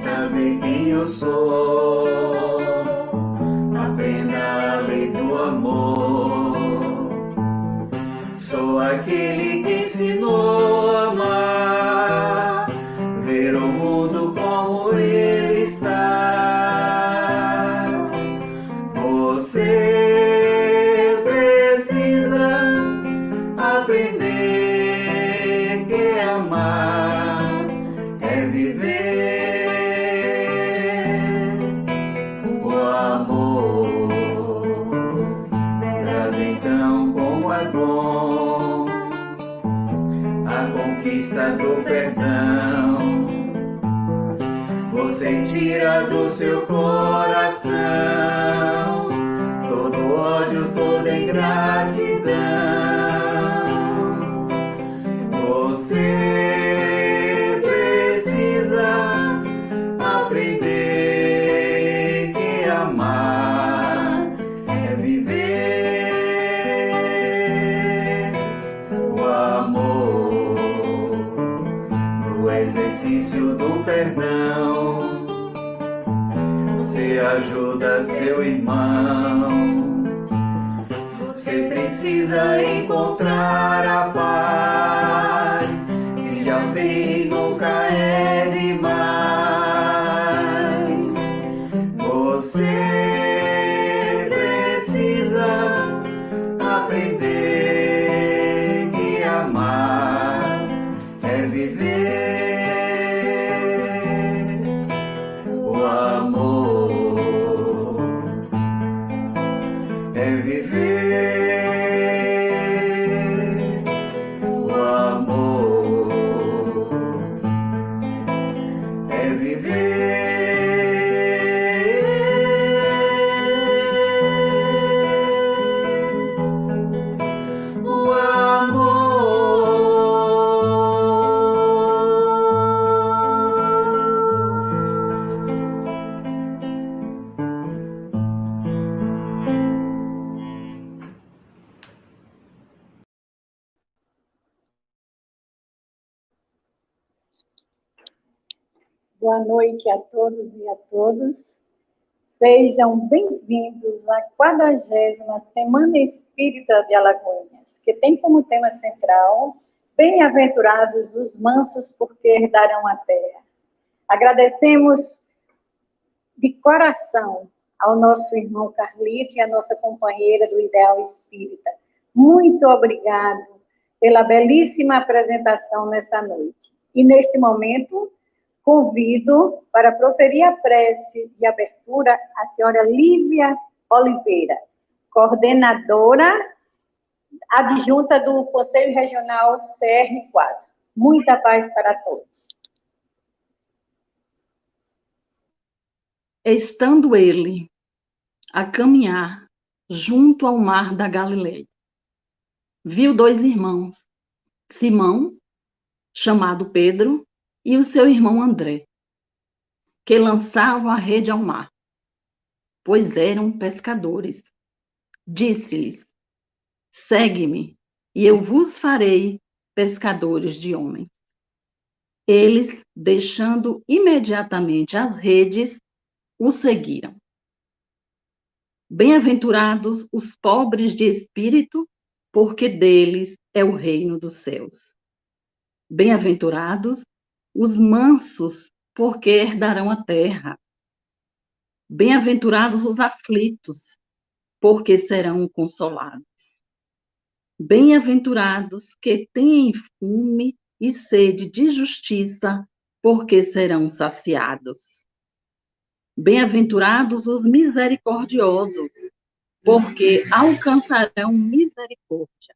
saber quem eu sou. Aprenda a lei do amor. Sou aquele que ensinou a amar, ver o mundo como ele está. Você precisa aprender que amar é viver o amor. Verás então como é bom a conquista do perdão. Você tira do seu coração todo ódio, toda ingratidão. Você precisa aprender que amar é viver o amor. No exercício do perdão, você ajuda seu irmão. Você precisa encontrar a paz. Se já fez, nunca é demais. Você precisa aprender que amar é viver o amor. É viver o amor. É viver o amor. Boa noite a todos e a todas. Sejam bem-vindos à 40ª Semana Espírita de Alagoinhas, que tem como tema central: Bem-aventurados os mansos, porque herdarão a terra. Agradecemos de coração ao nosso irmão Carlito e à nossa companheira do Ideal Espírita. Muito obrigado pela belíssima apresentação nessa noite. E neste momento, convido para proferir a prece de abertura a senhora Lívia Oliveira, coordenadora adjunta do Conselho Regional CR4. Muita paz para todos. Estando ele a caminhar junto ao mar da Galileia, viu 2 irmãos, Simão, chamado Pedro, e o seu irmão André, que lançavam a rede ao mar, pois eram pescadores. Disse-lhes: segue-me, e eu vos farei pescadores de homens. Eles, deixando imediatamente as redes, o seguiram. Bem-aventurados os pobres de espírito, porque deles é o reino dos céus. Bem-aventurados os mansos, porque herdarão a terra. Bem-aventurados os aflitos, porque serão consolados. Bem-aventurados que têm fome e sede de justiça, porque serão saciados. Bem-aventurados os misericordiosos, porque alcançarão misericórdia.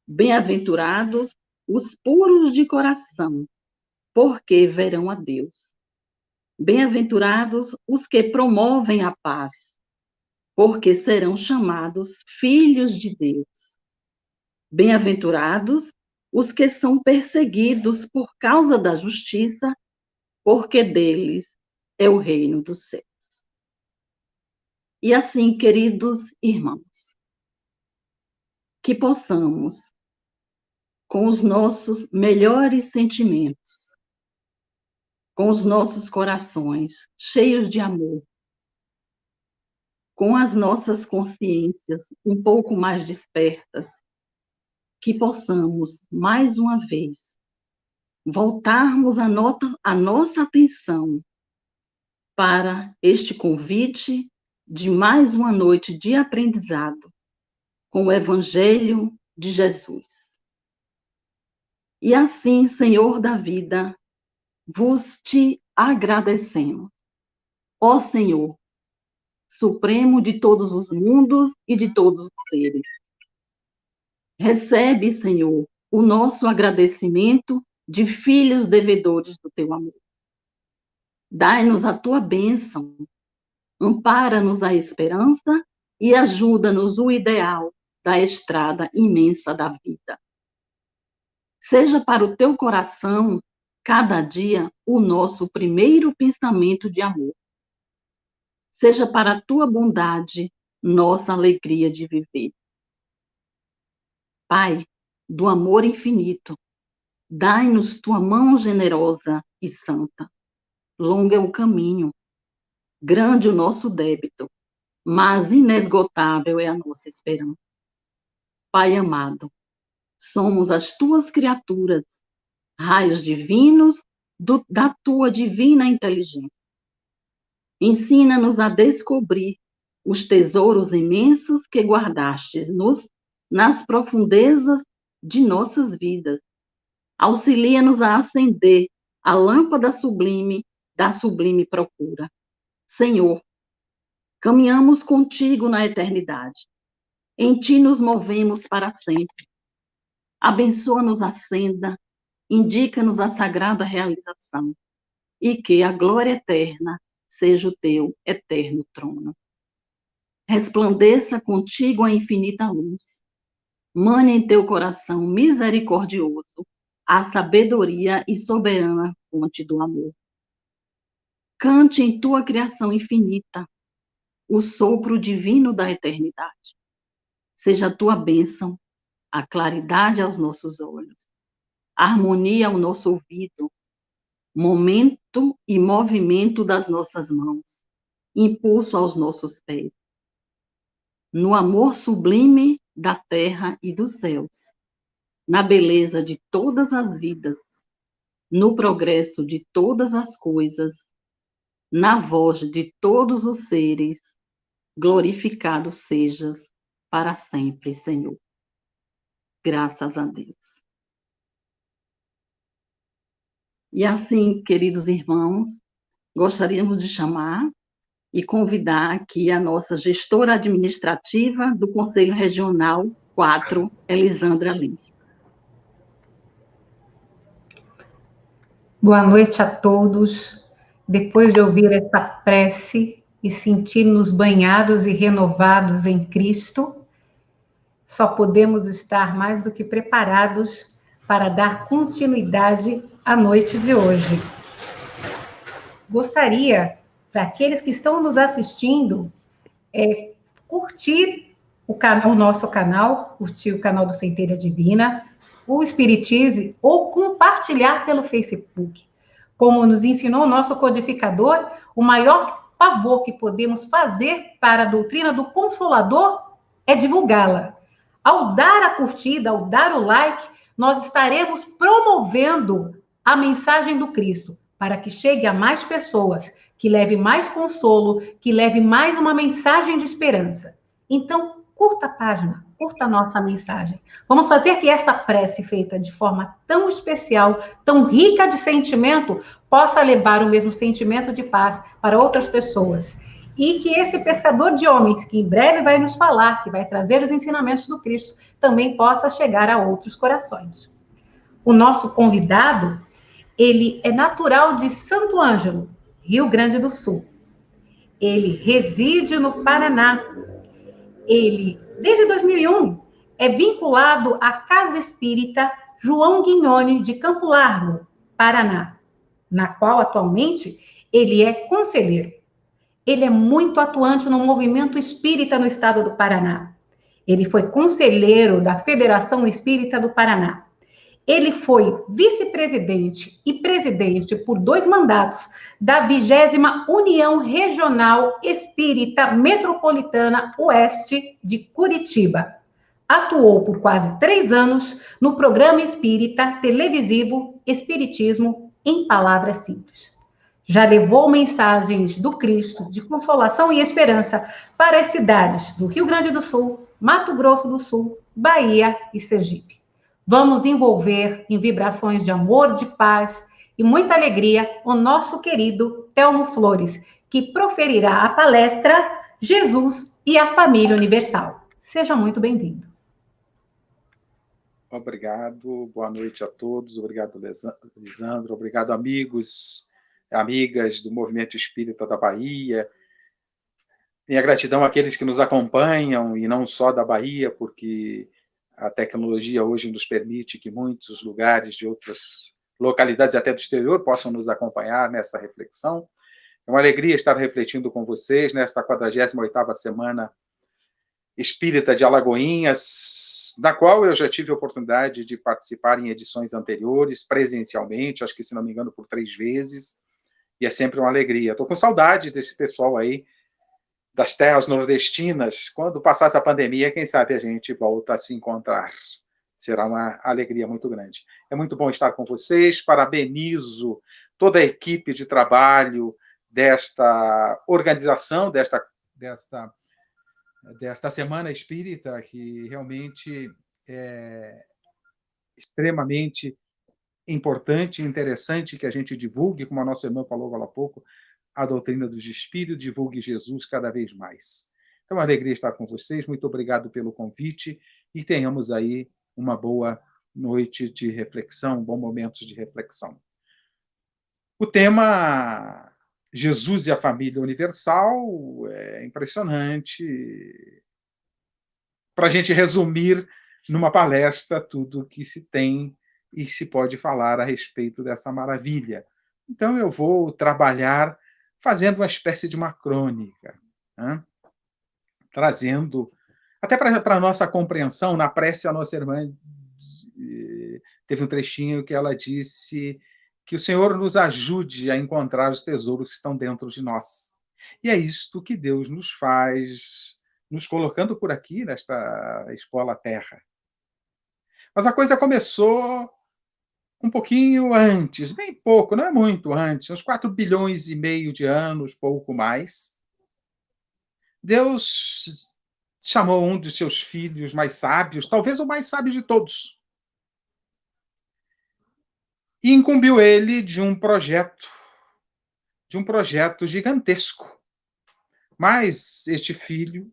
Bem-aventurados os puros de coração, porque verão a Deus. Bem-aventurados os que promovem a paz, porque serão chamados filhos de Deus. Bem-aventurados os que são perseguidos por causa da justiça, porque deles é o reino dos céus. E assim, queridos irmãos, que possamos, com os nossos melhores sentimentos, com os nossos corações cheios de amor, com as nossas consciências um pouco mais despertas, que possamos, mais uma vez, voltarmos a nossa atenção para este convite de mais uma noite de aprendizado com o Evangelho de Jesus. E assim, Senhor da vida, vos te agradecemos. Ó Senhor, Supremo de todos os mundos e de todos os seres. Recebe, Senhor, o nosso agradecimento de filhos devedores do teu amor. Dai-nos a tua bênção, ampara-nos a esperança e ajuda-nos o ideal da estrada imensa da vida. Seja para o teu coração, cada dia, o nosso primeiro pensamento de amor. Seja para a tua bondade, nossa alegria de viver. Pai, do amor infinito, dai-nos tua mão generosa e santa. Longo é o caminho, grande o nosso débito, mas inesgotável é a nossa esperança. Pai amado, somos as tuas criaturas, raios divinos da tua divina inteligência. Ensina-nos a descobrir os tesouros imensos que guardastes nas profundezas de nossas vidas. Auxilia-nos a acender a lâmpada sublime da sublime procura. Senhor, caminhamos contigo na eternidade. Em ti nos movemos para sempre. Abençoa-nos a senda, indica-nos a sagrada realização, e que a glória eterna seja o teu eterno trono. Resplandeça contigo a infinita luz. Mane em teu coração misericordioso a sabedoria e soberana fonte do amor. Cante em tua criação infinita o sopro divino da eternidade. Seja a tua bênção, a claridade aos nossos olhos, a harmonia ao nosso ouvido, momento e movimento das nossas mãos, impulso aos nossos pés. No amor sublime da terra e dos céus, na beleza de todas as vidas, no progresso de todas as coisas, na voz de todos os seres, glorificado sejas para sempre, Senhor. Graças a Deus. E assim, queridos irmãos, gostaríamos de chamar e convidar aqui a nossa gestora administrativa do Conselho Regional 4, Elisandra Lins. Boa noite a todos. Depois de ouvir essa prece e sentir-nos banhados e renovados em Cristo, só podemos estar mais do que preparados para dar continuidade à noite de hoje. Gostaria, para aqueles que estão nos assistindo, curtir o nosso canal, curtir o canal do Centelha Divina, o Espiritize, ou compartilhar pelo Facebook. Como nos ensinou o nosso codificador, o maior favor que podemos fazer para a doutrina do Consolador é divulgá-la. Ao dar a curtida, ao dar o like, nós estaremos promovendo a mensagem do Cristo, para que chegue a mais pessoas, que leve mais consolo, que leve mais uma mensagem de esperança. Então, curta a página, curta a nossa mensagem. Vamos fazer que essa prece feita de forma tão especial, tão rica de sentimento, possa levar o mesmo sentimento de paz para outras pessoas. E que esse pescador de homens, que em breve vai nos falar, que vai trazer os ensinamentos do Cristo, também possa chegar a outros corações. O nosso convidado, ele é natural de Santo Ângelo, Rio Grande do Sul. Ele reside no Paraná. Ele, desde 2001, é vinculado à Casa Espírita João Guignoni de Campo Largo, Paraná, na qual atualmente ele é conselheiro. Ele é muito atuante no movimento espírita no estado do Paraná. Ele foi conselheiro da Federação Espírita do Paraná. Ele foi vice-presidente e presidente por 2 mandatos da 20ª União Regional Espírita Metropolitana Oeste de Curitiba. Atuou por quase 3 anos no programa espírita televisivo Espiritismo em Palavras Simples. Já levou mensagens do Cristo de consolação e esperança para as cidades do Rio Grande do Sul, Mato Grosso do Sul, Bahia e Sergipe. Vamos envolver em vibrações de amor, de paz e muita alegria o nosso querido Telmo Flores, que proferirá a palestra Jesus e a Família Universal. Seja muito bem-vindo. Obrigado, boa noite a todos, obrigado, Lisandro, obrigado, amigos, amigas do Movimento Espírita da Bahia. Minha gratidão àqueles que nos acompanham, e não só da Bahia, porque a tecnologia hoje nos permite que muitos lugares de outras localidades, até do exterior, possam nos acompanhar nessa reflexão. É uma alegria estar refletindo com vocês nesta 48ª Semana Espírita de Alagoinhas, da qual eu já tive a oportunidade de participar em edições anteriores, presencialmente, acho que, se não me engano, por 3 vezes, e é sempre uma alegria. Estou com saudade desse pessoal aí, das terras nordestinas. Quando passar essa pandemia, quem sabe a gente volta a se encontrar. Será uma alegria muito grande. É muito bom estar com vocês, parabenizo toda a equipe de trabalho desta organização, desta Semana Espírita, que realmente é extremamente importante e interessante que a gente divulgue, como a nossa irmã falou agora há pouco, a doutrina dos Espíritos, divulgue Jesus cada vez mais. Então, uma alegria estar com vocês, muito obrigado pelo convite, e tenhamos aí uma boa noite de reflexão, bom momento de reflexão. O tema Jesus e a Família Universal é impressionante para a gente resumir numa palestra tudo que se tem e se pode falar a respeito dessa maravilha. Então, eu vou trabalhar fazendo uma espécie de uma crônica, né? Trazendo, até para a nossa compreensão, na prece, a nossa irmã teve um trechinho que ela disse que o Senhor nos ajude a encontrar os tesouros que estão dentro de nós. E é isto que Deus nos faz, nos colocando por aqui, nesta escola Terra. Mas a coisa começou um pouquinho antes, bem pouco, não é muito antes, uns 4,5 bilhões de anos, pouco mais. Deus chamou um dos seus filhos mais sábios, talvez o mais sábio de todos, e incumbiu ele de um projeto gigantesco. Mas este filho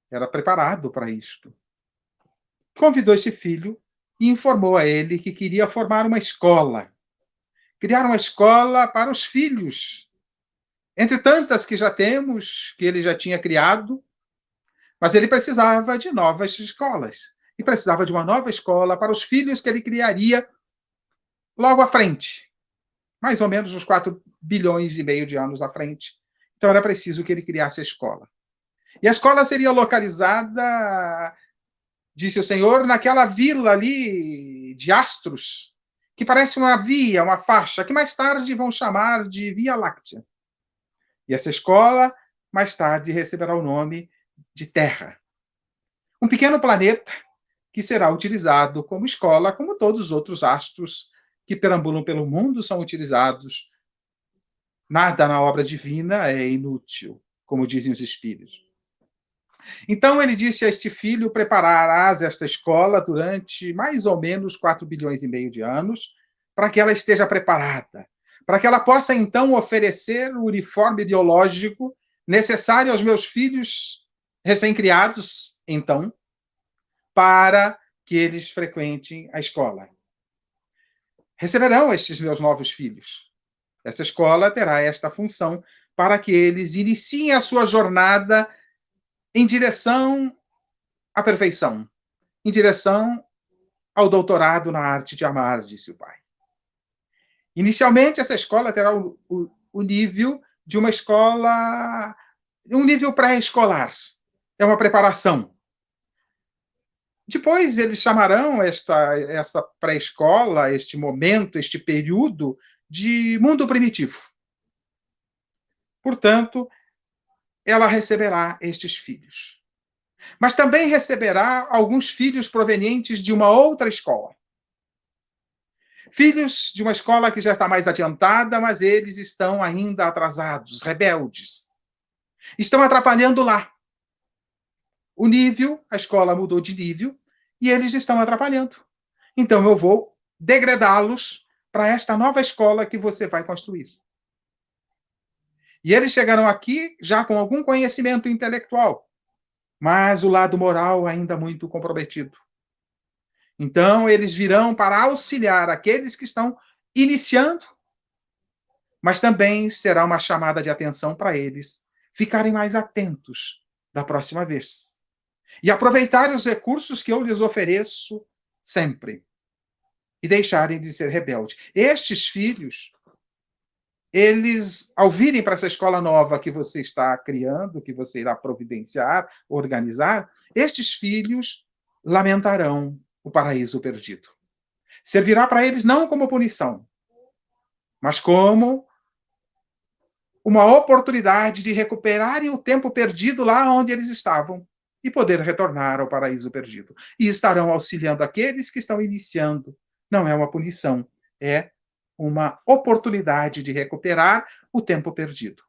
era preparado para isto. Convidou este filho e informou a ele que queria formar uma escola, criar uma escola para os filhos, entre tantas que já temos, que ele já tinha criado, mas ele precisava de novas escolas, e precisava de uma nova escola para os filhos que ele criaria logo à frente, mais ou menos uns 4,5 bilhões de anos à frente. Então era preciso que ele criasse a escola. E a escola seria localizada, disse o Senhor, naquela vila ali de astros, que parece uma via, uma faixa, que mais tarde vão chamar de Via Láctea. E essa escola, mais tarde, receberá o nome de Terra. Um pequeno planeta que será utilizado como escola, como todos os outros astros que perambulam pelo mundo são utilizados. Nada na obra divina é inútil, como dizem os espíritos. Então ele disse a este filho: prepararás esta escola durante mais ou menos 4,5 bilhões de anos, para que ela esteja preparada, para que ela possa então oferecer o uniforme biológico necessário aos meus filhos recém-criados, então, para que eles frequentem a escola. Receberão estes meus novos filhos. Essa escola terá esta função para que eles iniciem a sua jornada em direção à perfeição, em direção ao doutorado na arte de amar, disse o pai. Inicialmente, essa escola terá o nível de uma escola, um nível pré-escolar. É uma preparação. Depois eles chamarão essa pré-escola, este momento, este período, de mundo primitivo. Portanto, ela receberá estes filhos. Mas também receberá alguns filhos provenientes de uma outra escola. Filhos de uma escola que já está mais adiantada, mas eles estão ainda atrasados, rebeldes. Estão atrapalhando lá. O nível, a escola mudou de nível, e eles estão atrapalhando. Então eu vou degradá-los para esta nova escola que você vai construir. E eles chegarão aqui já com algum conhecimento intelectual, mas o lado moral ainda muito comprometido. Então, eles virão para auxiliar aqueles que estão iniciando, mas também será uma chamada de atenção para eles ficarem mais atentos da próxima vez e aproveitarem os recursos que eu lhes ofereço sempre e deixarem de ser rebeldes. Estes filhos, eles, ao virem para essa escola nova que você está criando, que você irá providenciar, organizar, estes filhos lamentarão o paraíso perdido. Servirá para eles não como punição, mas como uma oportunidade de recuperarem o tempo perdido lá onde eles estavam e poder retornar ao paraíso perdido. E estarão auxiliando aqueles que estão iniciando. Não é uma punição, é uma oportunidade de recuperar o tempo perdido.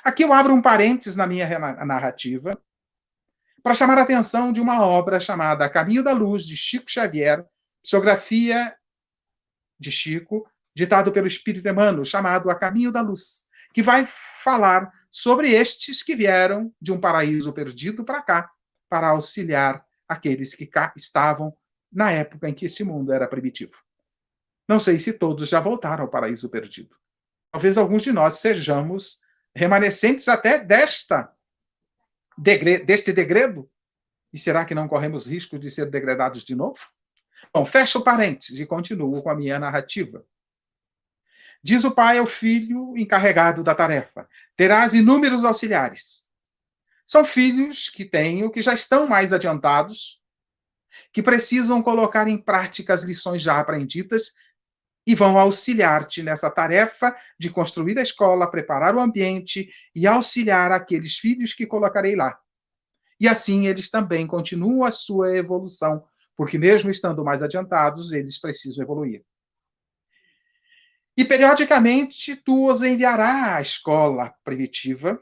Aqui eu abro um parênteses na minha narrativa para chamar a atenção de uma obra chamada Caminho da Luz, de Chico Xavier, psicografia de Chico, ditado pelo Espírito Emmanuel, chamado A Caminho da Luz, que vai falar sobre estes que vieram de um paraíso perdido para cá, para auxiliar aqueles que cá estavam na época em que esse mundo era primitivo. Não sei se todos já voltaram ao paraíso perdido. Talvez alguns de nós sejamos remanescentes até deste degredo. E será que não corremos risco de ser degradados de novo? Bom, fecho parênteses e continuo com a minha narrativa. Diz o pai ao filho encarregado da tarefa: terás inúmeros auxiliares. São filhos que tenho, que já estão mais adiantados, que precisam colocar em prática as lições já aprendidas e vão auxiliar-te nessa tarefa de construir a escola, preparar o ambiente e auxiliar aqueles filhos que colocarei lá. E assim eles também continuam a sua evolução, porque mesmo estando mais adiantados, eles precisam evoluir. E periodicamente tu os enviará à escola primitiva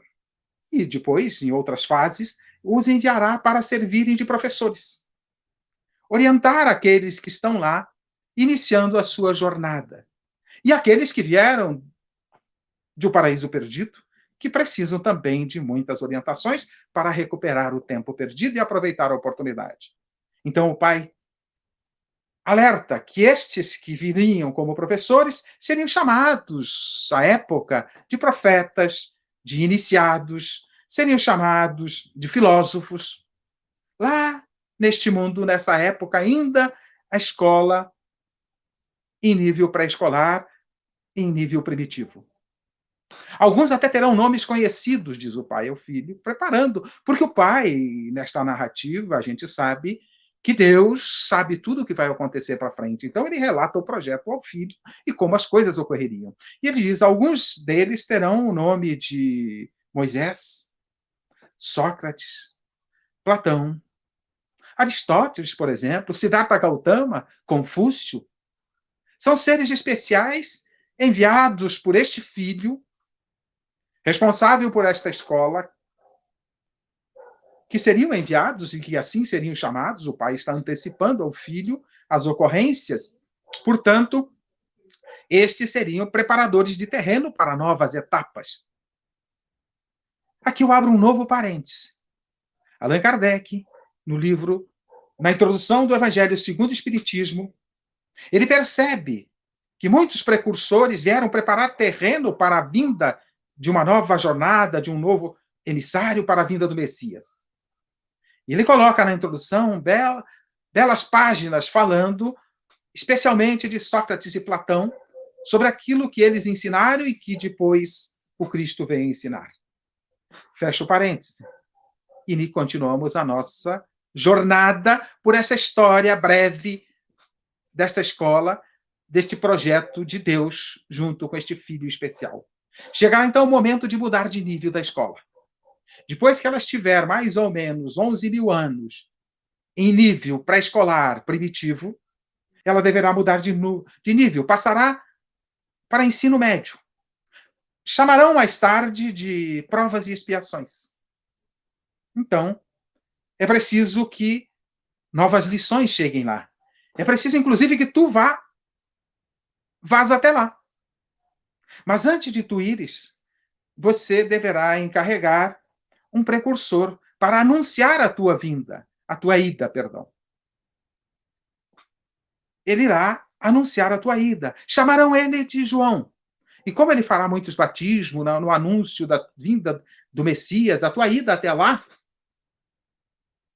e depois, em outras fases, os enviará para servirem de professores. Orientar aqueles que estão lá, iniciando a sua jornada. E aqueles que vieram de um paraíso perdido, que precisam também de muitas orientações para recuperar o tempo perdido e aproveitar a oportunidade. Então o pai alerta que estes que viriam como professores seriam chamados, à época, de profetas, de iniciados, seriam chamados de filósofos. Lá, neste mundo, nessa época, ainda a escola em nível pré-escolar, em nível primitivo. Alguns até terão nomes conhecidos, diz o pai ao filho, preparando, porque o pai, nesta narrativa, a gente sabe que Deus sabe tudo o que vai acontecer para frente. Então ele relata o projeto ao filho e como as coisas ocorreriam. E ele diz, alguns deles terão o nome de Moisés, Sócrates, Platão, Aristóteles, por exemplo, Siddhartha Gautama, Confúcio. São seres especiais enviados por este filho, responsável por esta escola, que seriam enviados e que assim seriam chamados. O pai está antecipando ao filho as ocorrências. Portanto, estes seriam preparadores de terreno para novas etapas. Aqui eu abro um novo parêntese. Allan Kardec, no livro, na introdução do Evangelho segundo o Espiritismo, ele percebe que muitos precursores vieram preparar terreno para a vinda de uma nova jornada, de um novo emissário para a vinda do Messias. E ele coloca na introdução belas páginas falando especialmente de Sócrates e Platão, sobre aquilo que eles ensinaram e que depois o Cristo veio ensinar. Fecha o parêntese. E continuamos a nossa jornada por essa história breve desta escola, deste projeto de Deus junto com este filho especial. Chegará então o momento de mudar de nível da escola. Depois que ela estiver mais ou menos 11 mil anos em nível pré-escolar primitivo, ela deverá mudar de nível, passará para ensino médio. Chamarão mais tarde de provas e expiações. Então, é preciso que novas lições cheguem lá. É preciso, inclusive, que tu vás até lá. Mas antes de tu ires, você deverá encarregar um precursor para anunciar a tua ida, perdão. Ele irá anunciar a tua ida. Chamarão ele de João. E como ele fará muitos batismos no anúncio da vinda do Messias, da tua ida até lá,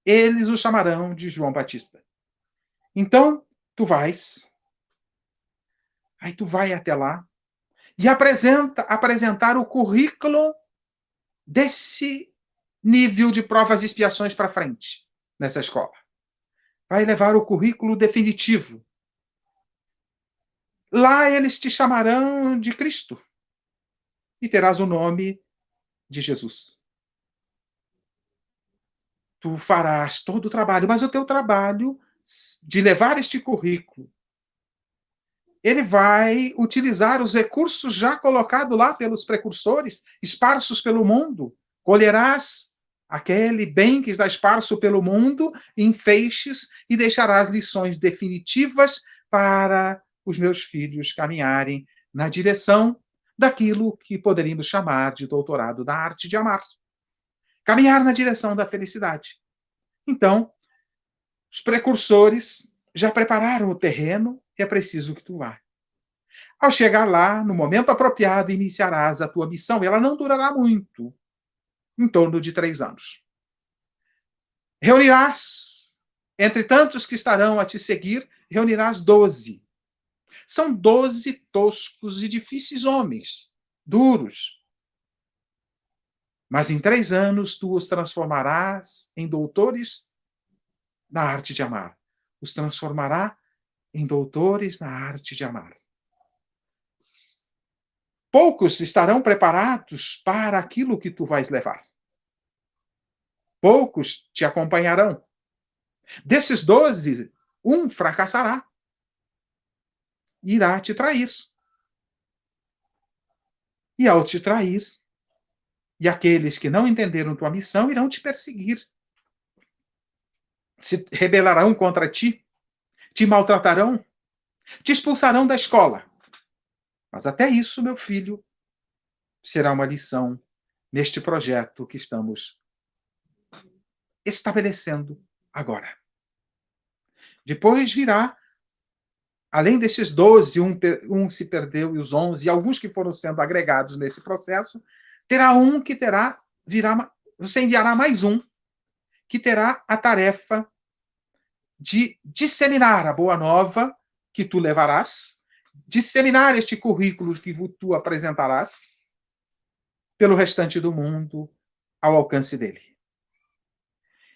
eles o chamarão de João Batista. Então, tu vais. Aí tu vai até lá e apresentar o currículo desse nível de provas e expiações para frente nessa escola. Vai levar o currículo definitivo. Lá eles te chamarão de Cristo e terás o nome de Jesus. Tu farás todo o trabalho, mas o teu trabalho de levar este currículo, ele vai utilizar os recursos já colocados lá pelos precursores, esparsos pelo mundo. Colherás aquele bem que está esparso pelo mundo em feixes e deixarás lições definitivas para os meus filhos caminharem na direção daquilo que poderíamos chamar de doutorado da arte de amar. Caminhar na direção da felicidade. Então, os precursores já prepararam o terreno e é preciso que tu vá. Ao chegar lá, no momento apropriado, iniciarás a tua missão. Ela não durará muito, em torno de 3 anos. Reunirás, entre tantos que estarão a te seguir, reunirás 12. São 12 toscos e difíceis homens, duros. Mas em 3 anos, tu os transformarás em doutores na arte de amar. Os transformará em doutores na arte de amar. Poucos estarão preparados para aquilo que tu vais levar. Poucos te acompanharão. Desses 12, um fracassará. Irá te trair. E ao te trair, e aqueles que não entenderam tua missão irão te perseguir. Se rebelarão contra ti, te maltratarão, te expulsarão da escola. Mas até isso, meu filho, será uma lição neste projeto que estamos estabelecendo agora. Depois virá, além desses 12, um se perdeu e os 11, e alguns que foram sendo agregados nesse processo, terá um que você enviará mais um, que terá a tarefa de disseminar a boa nova que tu levarás, disseminar este currículo que tu apresentarás pelo restante do mundo ao alcance dele.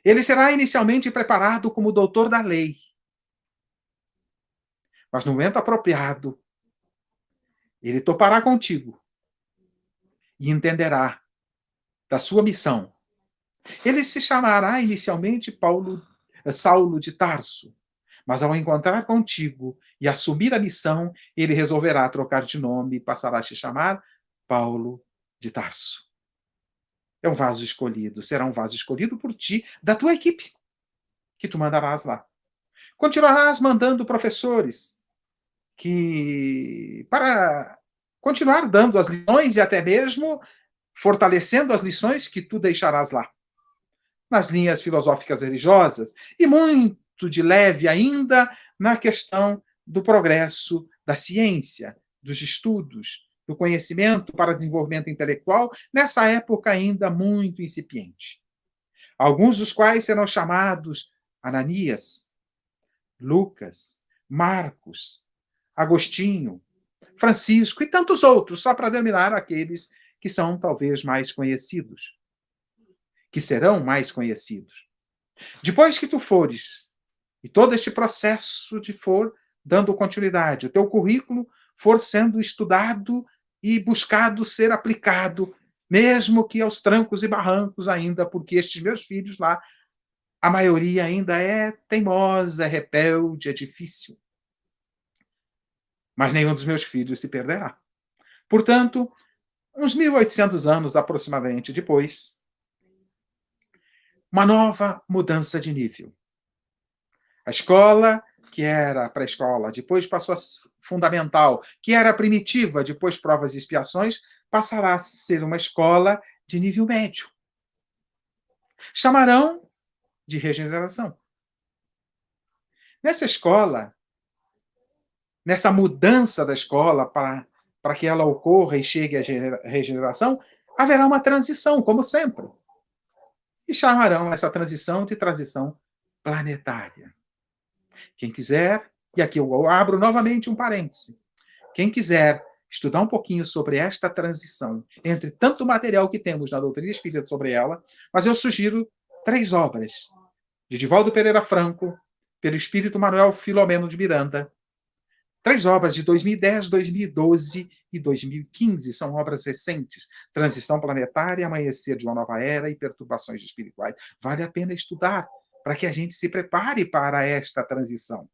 Ele será inicialmente preparado como doutor da lei. Mas no momento apropriado, ele topará contigo e entenderá da sua missão. Ele se chamará inicialmente Saulo de Tarso, mas ao encontrar contigo e assumir a missão, ele resolverá trocar de nome e passará a se chamar Paulo de Tarso. É um vaso escolhido, será um vaso escolhido por ti, da tua equipe, que tu mandarás lá. Continuarás mandando professores para continuar dando as lições e até mesmo fortalecendo as lições que tu deixarás lá. Nas linhas filosóficas religiosas e muito de leve ainda na questão do progresso da ciência, dos estudos, do conhecimento para desenvolvimento intelectual, nessa época ainda muito incipiente. Alguns dos quais serão chamados Ananias, Lucas, Marcos, Agostinho, Francisco e tantos outros, só para denominar aqueles que são talvez mais conhecidos, que serão mais conhecidos. Depois que tu fores, e todo este processo de for dando continuidade, o teu currículo for sendo estudado e buscado ser aplicado, mesmo que aos trancos e barrancos ainda, porque estes meus filhos lá, a maioria ainda é teimosa, é rebelde, é difícil. Mas nenhum dos meus filhos se perderá. Portanto, uns 1800 anos aproximadamente depois, uma nova mudança de nível. A escola, que era pré-escola, depois passou a fundamental, que era primitiva, depois provas e expiações, passará a ser uma escola de nível médio. Chamarão de regeneração. Nessa escola, nessa mudança da escola para que ela ocorra e chegue à regeneração, haverá uma transição, como sempre. E chamarão essa transição de transição planetária. Quem quiser, e aqui eu abro novamente um parêntese, quem quiser estudar um pouquinho sobre esta transição, entre tanto material que temos na doutrina espírita sobre ela, mas eu sugiro 3 obras, de Divaldo Pereira Franco, pelo espírito Manuel Filomeno de Miranda. 3 obras de 2010, 2012 e 2015, são obras recentes. Transição Planetária, Amanhecer de uma Nova Era e Perturbações Espirituais. Vale a pena estudar, para que a gente se prepare para esta transição.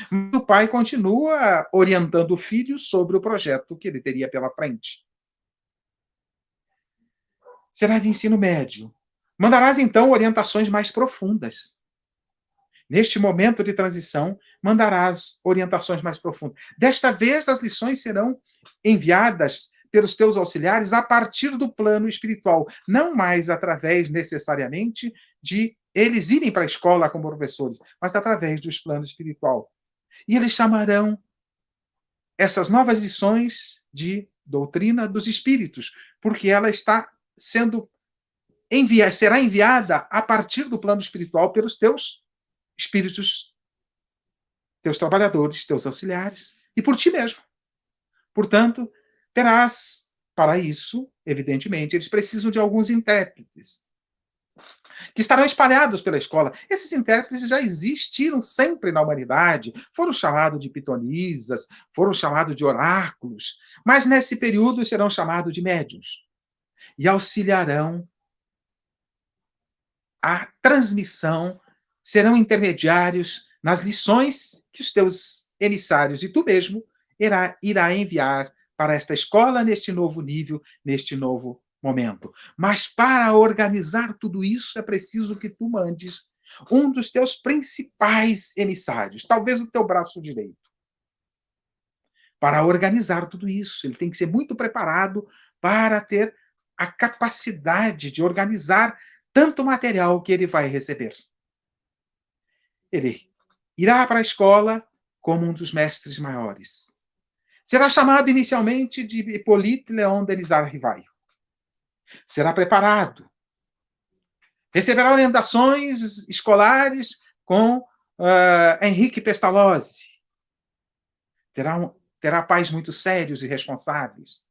Mas o pai continua orientando o filho sobre o projeto que ele teria pela frente. Será de ensino médio. Mandarás, então, orientações mais profundas. Neste momento de transição, mandarás orientações mais profundas. Desta vez, as lições serão enviadas pelos teus auxiliares a partir do plano espiritual, não mais através, necessariamente, de eles irem para a escola como professores, mas através do plano espiritual. E eles chamarão essas novas lições de doutrina dos espíritos, porque ela está sendo será enviada a partir do plano espiritual pelos teus espíritos, teus trabalhadores, teus auxiliares, e por ti mesmo. Portanto, terás, para isso, evidentemente, eles precisam de alguns intérpretes, que estarão espalhados pela escola. Esses intérpretes já existiram sempre na humanidade, foram chamados de pitonisas, foram chamados de oráculos, mas nesse período serão chamados de médiuns, e auxiliarão a transmissão, serão intermediários nas lições que os teus emissários e tu mesmo irá enviar para esta escola neste novo nível, neste novo momento. Mas para organizar tudo isso é preciso que tu mandes um dos teus principais emissários, talvez o teu braço direito, para organizar tudo isso. Ele tem que ser muito preparado para ter a capacidade de organizar tanto material que ele vai receber. Ele irá para a escola como um dos mestres maiores. Será chamado inicialmente de Hippolyte Léon Denisard Rivaio. Será preparado. Receberá orientações escolares com Henrique Pestalozzi. Terá pais muito sérios e responsáveis.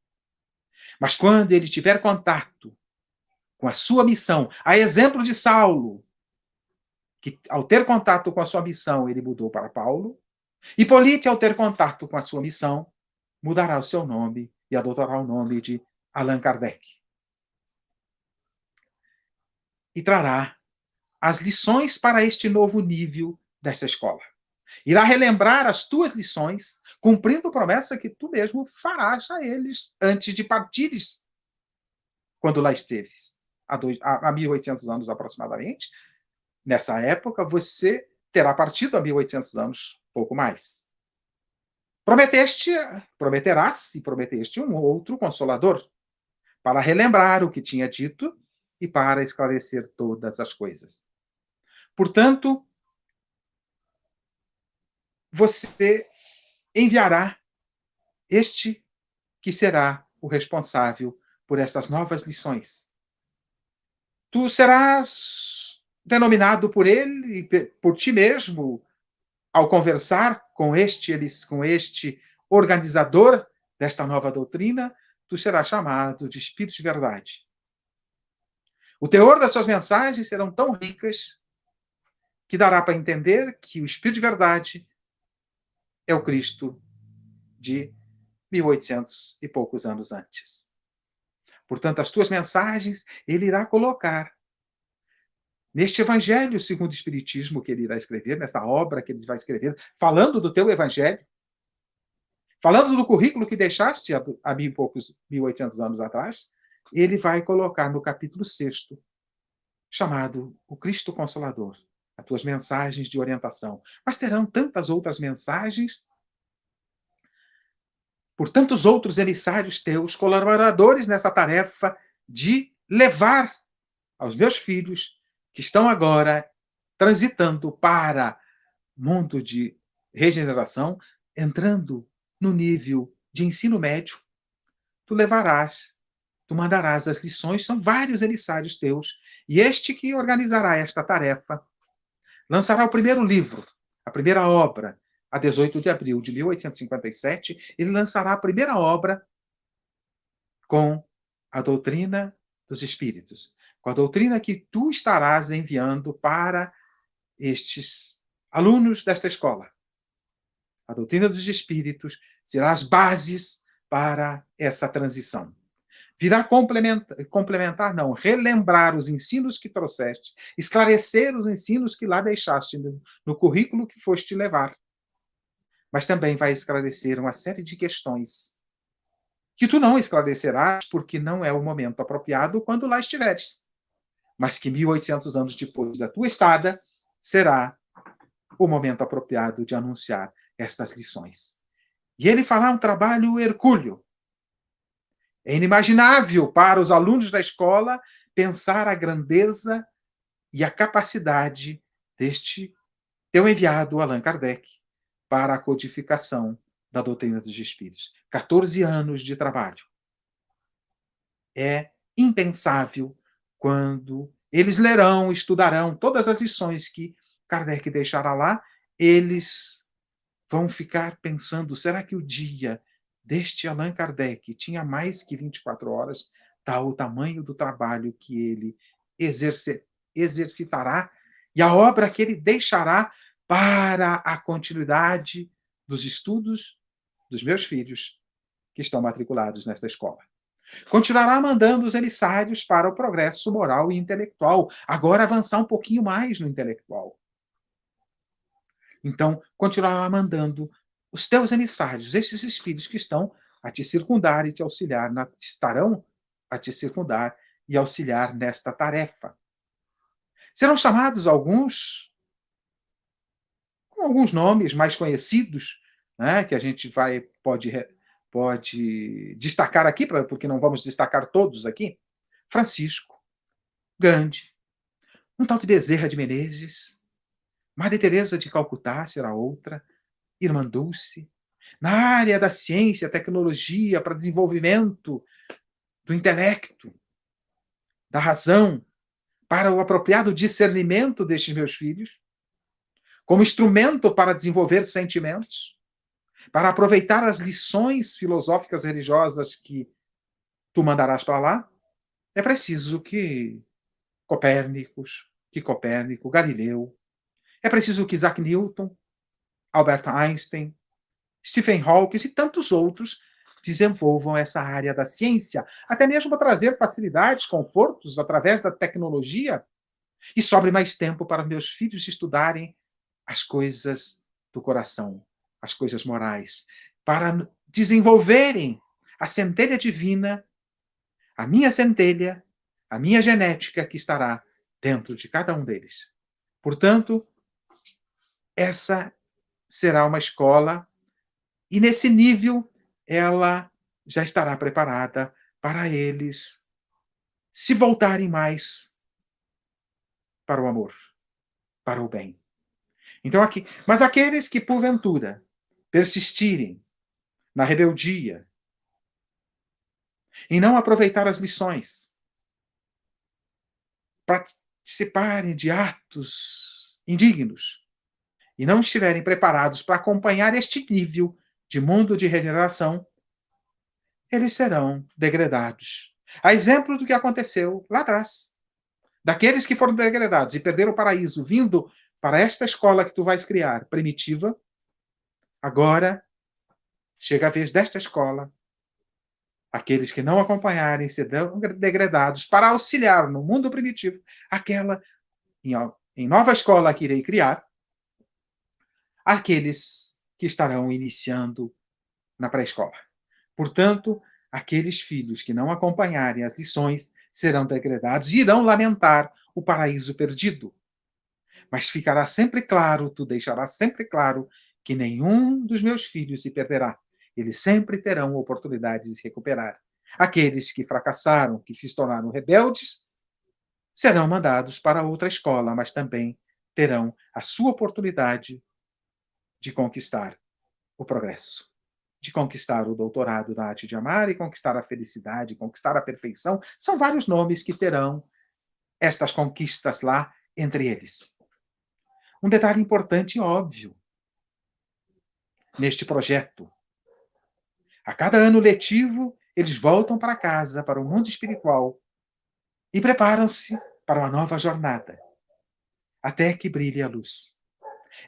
Mas quando ele tiver contato com a sua missão, a exemplo de Saulo, que ao ter contato com a sua missão, ele mudou para Paulo, Hippolyte, ao ter contato com a sua missão, mudará o seu nome e adotará o nome de Allan Kardec. E trará as lições para este novo nível desta escola. Irá relembrar as tuas lições, cumprindo a promessa que tu mesmo farás a eles antes de partires, quando lá esteves, há 1800 anos aproximadamente. Nessa época, você terá partido há 1800 anos, pouco mais. Prometerás e prometeste um outro consolador, para relembrar o que tinha dito e para esclarecer todas as coisas. Portanto, você enviará este que será o responsável por essas novas lições. Tu serás denominado por ele e por ti mesmo, ao conversar com este organizador desta nova doutrina, tu serás chamado de Espírito de Verdade. O teor das suas mensagens serão tão ricas que dará para entender que o Espírito de verdade é o Cristo de 1800 e poucos anos antes. Portanto, as tuas mensagens ele irá colocar neste Evangelho segundo o Espiritismo que ele irá escrever, nessa obra que ele vai escrever, falando do teu Evangelho, falando do currículo que deixaste há 1800 anos atrás, ele vai colocar no capítulo 6º, chamado O Cristo Consolador, as tuas mensagens de orientação. Mas terão tantas outras mensagens por tantos outros emissários teus, colaboradores nessa tarefa de levar aos meus filhos, que estão agora transitando para o mundo de regeneração, entrando no nível de ensino médio, tu mandarás as lições, são vários emissários teus, e este que organizará esta tarefa lançará o primeiro livro, a primeira obra, a 18 de abril de 1857, ele lançará a primeira obra com a doutrina dos Espíritos, com a doutrina que tu estarás enviando para estes alunos desta escola. A doutrina dos Espíritos será as bases para essa transição. Virá relembrar os ensinos que trouxeste, esclarecer os ensinos que lá deixaste no currículo que foste levar. Mas também vai esclarecer uma série de questões que tu não esclarecerás porque não é o momento apropriado quando lá estiveres. Mas que 1800 anos depois da tua estada será o momento apropriado de anunciar estas lições. E ele fará um trabalho hercúleo. É inimaginável para os alunos da escola pensar a grandeza e a capacidade deste teu enviado, Allan Kardec, para a codificação da doutrina dos Espíritos. 14 anos de trabalho. É impensável quando eles lerão, estudarão todas as lições que Kardec deixará lá, eles vão ficar pensando, será que o dia deste Allan Kardec tinha mais que 24 horas, tal o tamanho do trabalho que ele exercitará e a obra que ele deixará para a continuidade dos estudos dos meus filhos que estão matriculados nesta escola. Continuará mandando os emissários para o progresso moral e intelectual, agora avançar um pouquinho mais no intelectual. Então, continuará mandando os teus emissários, estes espíritos que estão a te circundar e te auxiliar, estarão a te circundar e auxiliar nesta tarefa. Serão chamados alguns com alguns nomes mais conhecidos, né, que a gente pode destacar aqui, porque não vamos destacar todos aqui. Francisco, Gandhi, um tal de Bezerra de Menezes, Madre Teresa de Calcutá será outra, Irmã Dulce. Na área da ciência, tecnologia, para desenvolvimento do intelecto, da razão, para o apropriado discernimento destes meus filhos, como instrumento para desenvolver sentimentos, para aproveitar as lições filosóficas religiosas que tu mandarás para lá, é preciso que Copérnico, Galileu, é preciso que Isaac Newton, Albert Einstein, Stephen Hawking e tantos outros desenvolvam essa área da ciência, até mesmo para trazer facilidades, confortos através da tecnologia, e sobre mais tempo para meus filhos estudarem as coisas do coração, as coisas morais, para desenvolverem a centelha divina, a minha centelha, a minha genética que estará dentro de cada um deles. Portanto, essa será uma escola, e nesse nível ela já estará preparada para eles se voltarem mais para o amor, para o bem. Então, mas aqueles que, porventura, persistirem na rebeldia, em não aproveitar as lições, participarem de atos indignos, e não estiverem preparados para acompanhar este nível de mundo de regeneração, eles serão degradados. A exemplo do que aconteceu lá atrás. Daqueles que foram degradados e perderam o paraíso, vindo para esta escola que tu vais criar, primitiva, agora chega a vez desta escola. Aqueles que não acompanharem serão degradados para auxiliar no mundo primitivo aquela em nova escola que irei criar, aqueles que estarão iniciando na pré-escola. Portanto, aqueles filhos que não acompanharem as lições serão degradados e irão lamentar o paraíso perdido. Mas ficará sempre claro, tu deixarás sempre claro, que nenhum dos meus filhos se perderá. Eles sempre terão oportunidade de se recuperar. Aqueles que fracassaram, que se tornaram rebeldes, serão mandados para outra escola, mas também terão a sua oportunidade de conquistar o progresso, de conquistar o doutorado na arte de amar e conquistar a felicidade, conquistar a perfeição. São vários nomes que terão estas conquistas lá entre eles. Um detalhe importante e óbvio neste projeto. A cada ano letivo, eles voltam para casa, para o mundo espiritual, e preparam-se para uma nova jornada, até que brilhe a luz.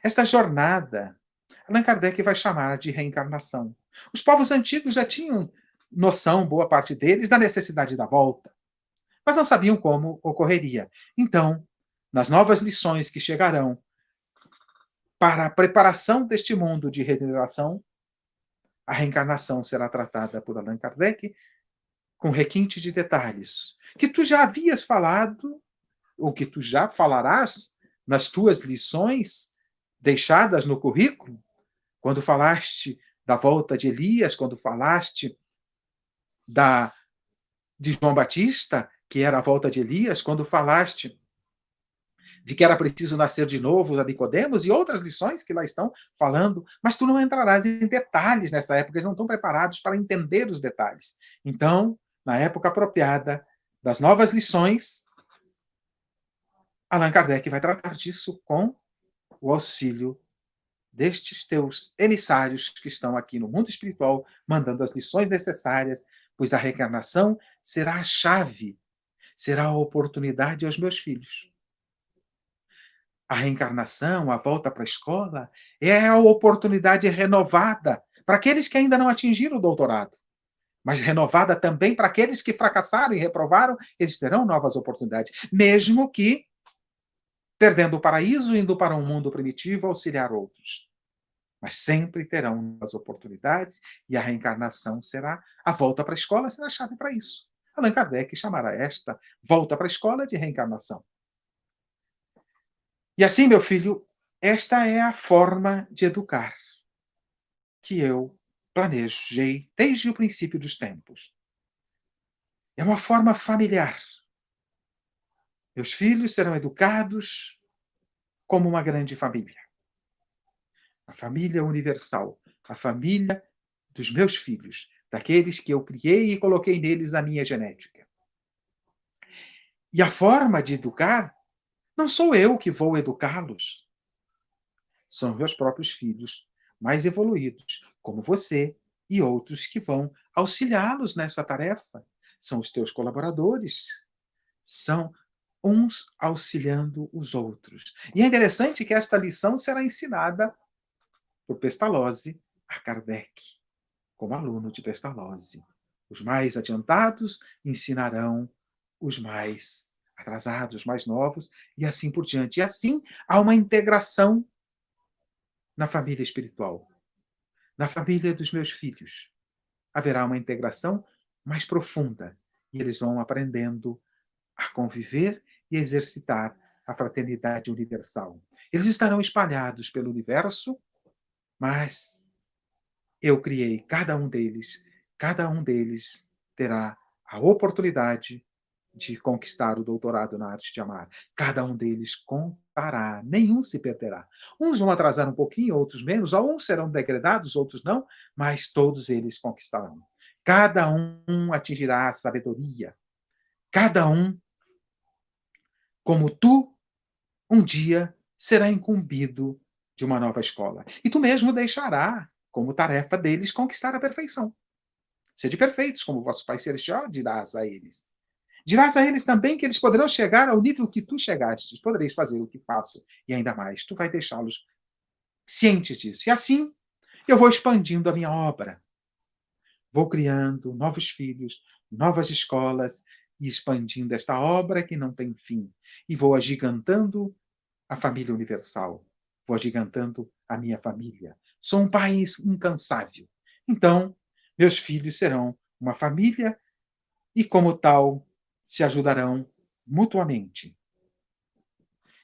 Esta jornada, Allan Kardec vai chamar de reencarnação. Os povos antigos já tinham noção, boa parte deles, da necessidade da volta, mas não sabiam como ocorreria. Então, nas novas lições que chegarão para a preparação deste mundo de regeneração, a reencarnação será tratada por Allan Kardec com requinte de detalhes que tu já havias falado, ou que tu já falarás nas tuas lições deixadas no currículo, quando falaste da volta de Elias, quando falaste de João Batista, que era a volta de Elias, quando falaste de que era preciso nascer de novo, da Nicodemos, e outras lições que lá estão falando, mas tu não entrarás em detalhes nessa época, eles não estão preparados para entender os detalhes. Então, na época apropriada das novas lições, Allan Kardec vai tratar disso com o auxílio destes teus emissários que estão aqui no mundo espiritual, mandando as lições necessárias, pois a reencarnação será a chave, será a oportunidade aos meus filhos. A reencarnação, a volta para a escola, é a oportunidade renovada para aqueles que ainda não atingiram o doutorado, mas renovada também para aqueles que fracassaram e reprovaram, eles terão novas oportunidades, mesmo que perdendo o paraíso, indo para um mundo primitivo, auxiliar outros. Mas sempre terão novas oportunidades e a reencarnação será, a volta para a escola será a chave para isso. Allan Kardec chamará esta volta para a escola de reencarnação. E assim, meu filho, esta é a forma de educar que eu planejei desde o princípio dos tempos. É uma forma familiar. Meus filhos serão educados como uma grande família. A família universal, a família dos meus filhos, daqueles que eu criei e coloquei neles a minha genética. E a forma de educar, não sou eu que vou educá-los. São meus próprios filhos, mais evoluídos, como você e outros que vão auxiliá-los nessa tarefa. São os teus colaboradores. São uns auxiliando os outros. E é interessante que esta lição será ensinada por Pestalozzi a Kardec, como aluno de Pestalozzi. Os mais adiantados ensinarão os mais atrasados, mais novos, e assim por diante. E assim há uma integração na família espiritual. Na família dos meus filhos haverá uma integração mais profunda, e eles vão aprendendo a conviver e exercitar a fraternidade universal. Eles estarão espalhados pelo universo, mas eu criei cada um deles terá a oportunidade de conquistar o doutorado na arte de amar. Cada um deles contará, nenhum se perderá. Uns vão atrasar um pouquinho, outros menos, alguns serão degradados, outros não, mas todos eles conquistarão. Cada um atingirá a sabedoria. Cada um, como tu, um dia será incumbido de uma nova escola. E tu mesmo deixará como tarefa deles conquistar a perfeição. Sede perfeitos, como vosso Pai Celestial dirás a eles. Dirás a eles também que eles poderão chegar ao nível que tu chegastes. Podereis fazer o que faço e ainda mais. Tu vai deixá-los cientes disso. E assim eu vou expandindo a minha obra. Vou criando novos filhos, novas escolas e expandindo esta obra que não tem fim. E vou agigantando a família universal. Vou agigantando a minha família. Sou um pai incansável. Então, meus filhos serão uma família e, como tal, se ajudarão mutuamente.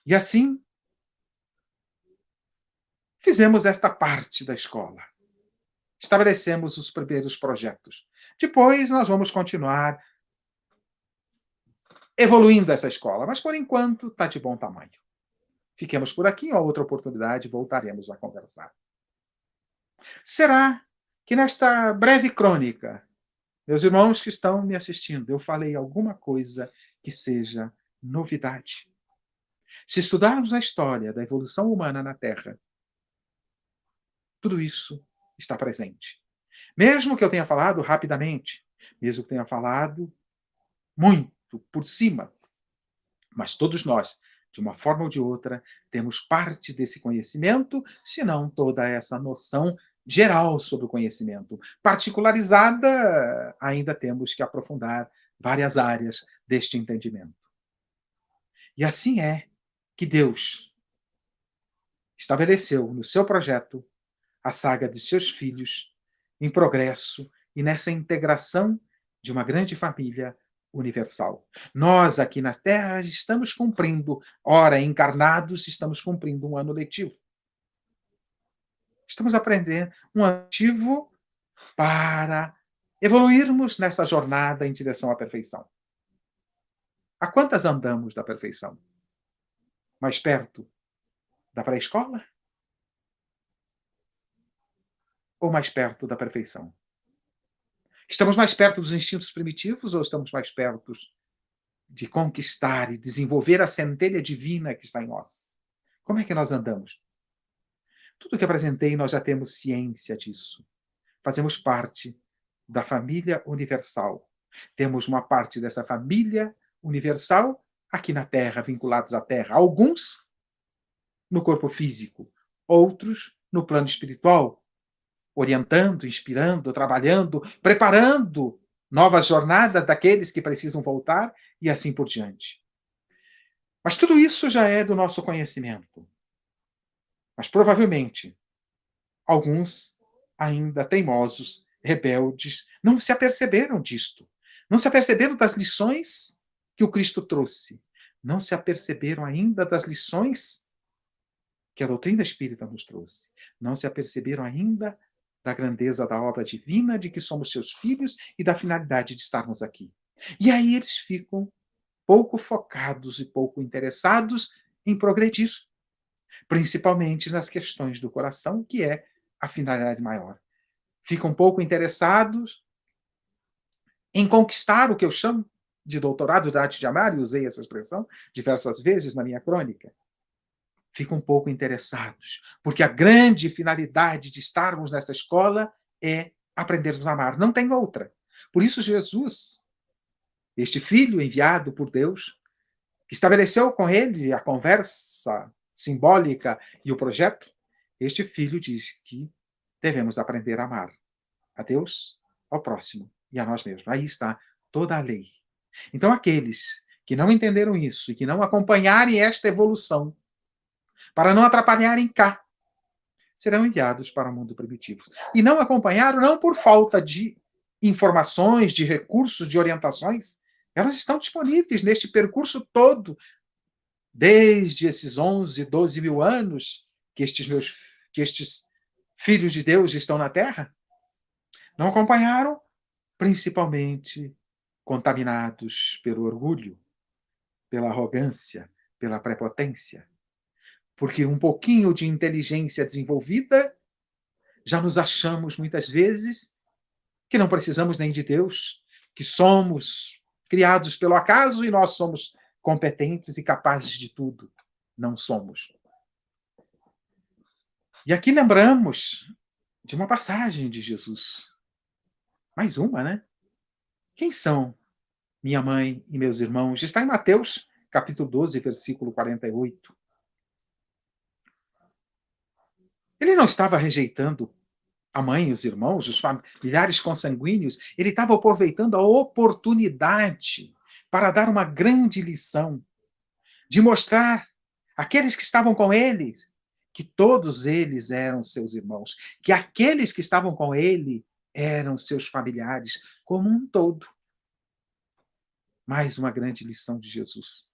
E assim, fizemos esta parte da escola. Estabelecemos os primeiros projetos. Depois, nós vamos continuar evoluindo essa escola, mas por enquanto está de bom tamanho. Fiquemos por aqui, em outra oportunidade voltaremos a conversar. Será que nesta breve crônica, meus irmãos que estão me assistindo, eu falei alguma coisa que seja novidade? Se estudarmos a história da evolução humana na Terra, tudo isso está presente. Mesmo que eu tenha falado rapidamente, mesmo que tenha falado muito por cima, mas todos nós, de uma forma ou de outra, temos parte desse conhecimento, se não toda essa noção geral sobre o conhecimento. Particularizada, ainda temos que aprofundar várias áreas deste entendimento. E assim é que Deus estabeleceu no seu projeto a saga de seus filhos em progresso e nessa integração de uma grande família universal. Nós, aqui na Terra, estamos cumprindo, ora, encarnados, estamos cumprindo um ano letivo. Estamos aprendendo um ano letivo para evoluirmos nessa jornada em direção à perfeição. A quantas andamos da perfeição? Mais perto da pré-escola? Ou mais perto da perfeição? Estamos mais perto dos instintos primitivos ou estamos mais perto de conquistar e desenvolver a centelha divina que está em nós? Como é que nós andamos? Tudo que apresentei, nós já temos ciência disso. Fazemos parte da família universal. Temos uma parte dessa família universal aqui na Terra, vinculados à Terra. Alguns no corpo físico, outros no plano espiritual, orientando, inspirando, trabalhando, preparando novas jornadas daqueles que precisam voltar e assim por diante. Mas tudo isso já é do nosso conhecimento. Mas provavelmente alguns ainda teimosos, rebeldes, não se aperceberam disto. Não se aperceberam das lições que o Cristo trouxe. Não se aperceberam ainda das lições que a doutrina espírita nos trouxe. Não se aperceberam ainda da grandeza da obra divina, de que somos seus filhos e da finalidade de estarmos aqui. E aí eles ficam pouco focados e pouco interessados em progredir, principalmente nas questões do coração, que é a finalidade maior. Ficam pouco interessados em conquistar o que eu chamo de doutorado da arte de amar, e usei essa expressão diversas vezes na minha crônica. Ficam pouco interessados, porque a grande finalidade de estarmos nessa escola é aprendermos a amar. Não tem outra. Por isso Jesus, este filho enviado por Deus, que estabeleceu com ele a conversa simbólica e o projeto, este filho diz que devemos aprender a amar a Deus, ao próximo e a nós mesmos. Aí está toda a lei. Então, aqueles que não entenderam isso e que não acompanharem esta evolução, para não atrapalharem cá, serão enviados para o mundo primitivo. E não acompanharam não por falta de informações, de recursos, de orientações. Elas estão disponíveis neste percurso todo, desde esses 11, 12 mil anos que estes filhos de Deus estão na Terra. Não acompanharam, principalmente contaminados pelo orgulho, pela arrogância, pela prepotência. Porque um pouquinho de inteligência desenvolvida, já nos achamos muitas vezes que não precisamos nem de Deus, que somos criados pelo acaso e nós somos competentes e capazes de tudo. Não somos. E aqui lembramos de uma passagem de Jesus. Mais uma, né? Quem são minha mãe e meus irmãos. Está em Mateus, capítulo 12, versículo 48. Ele não estava rejeitando a mãe, os irmãos, os familiares consanguíneos. Ele estava aproveitando a oportunidade para dar uma grande lição, de mostrar àqueles que estavam com eles que todos eles eram seus irmãos, que aqueles que estavam com ele eram seus familiares como um todo. Mais uma grande lição de Jesus.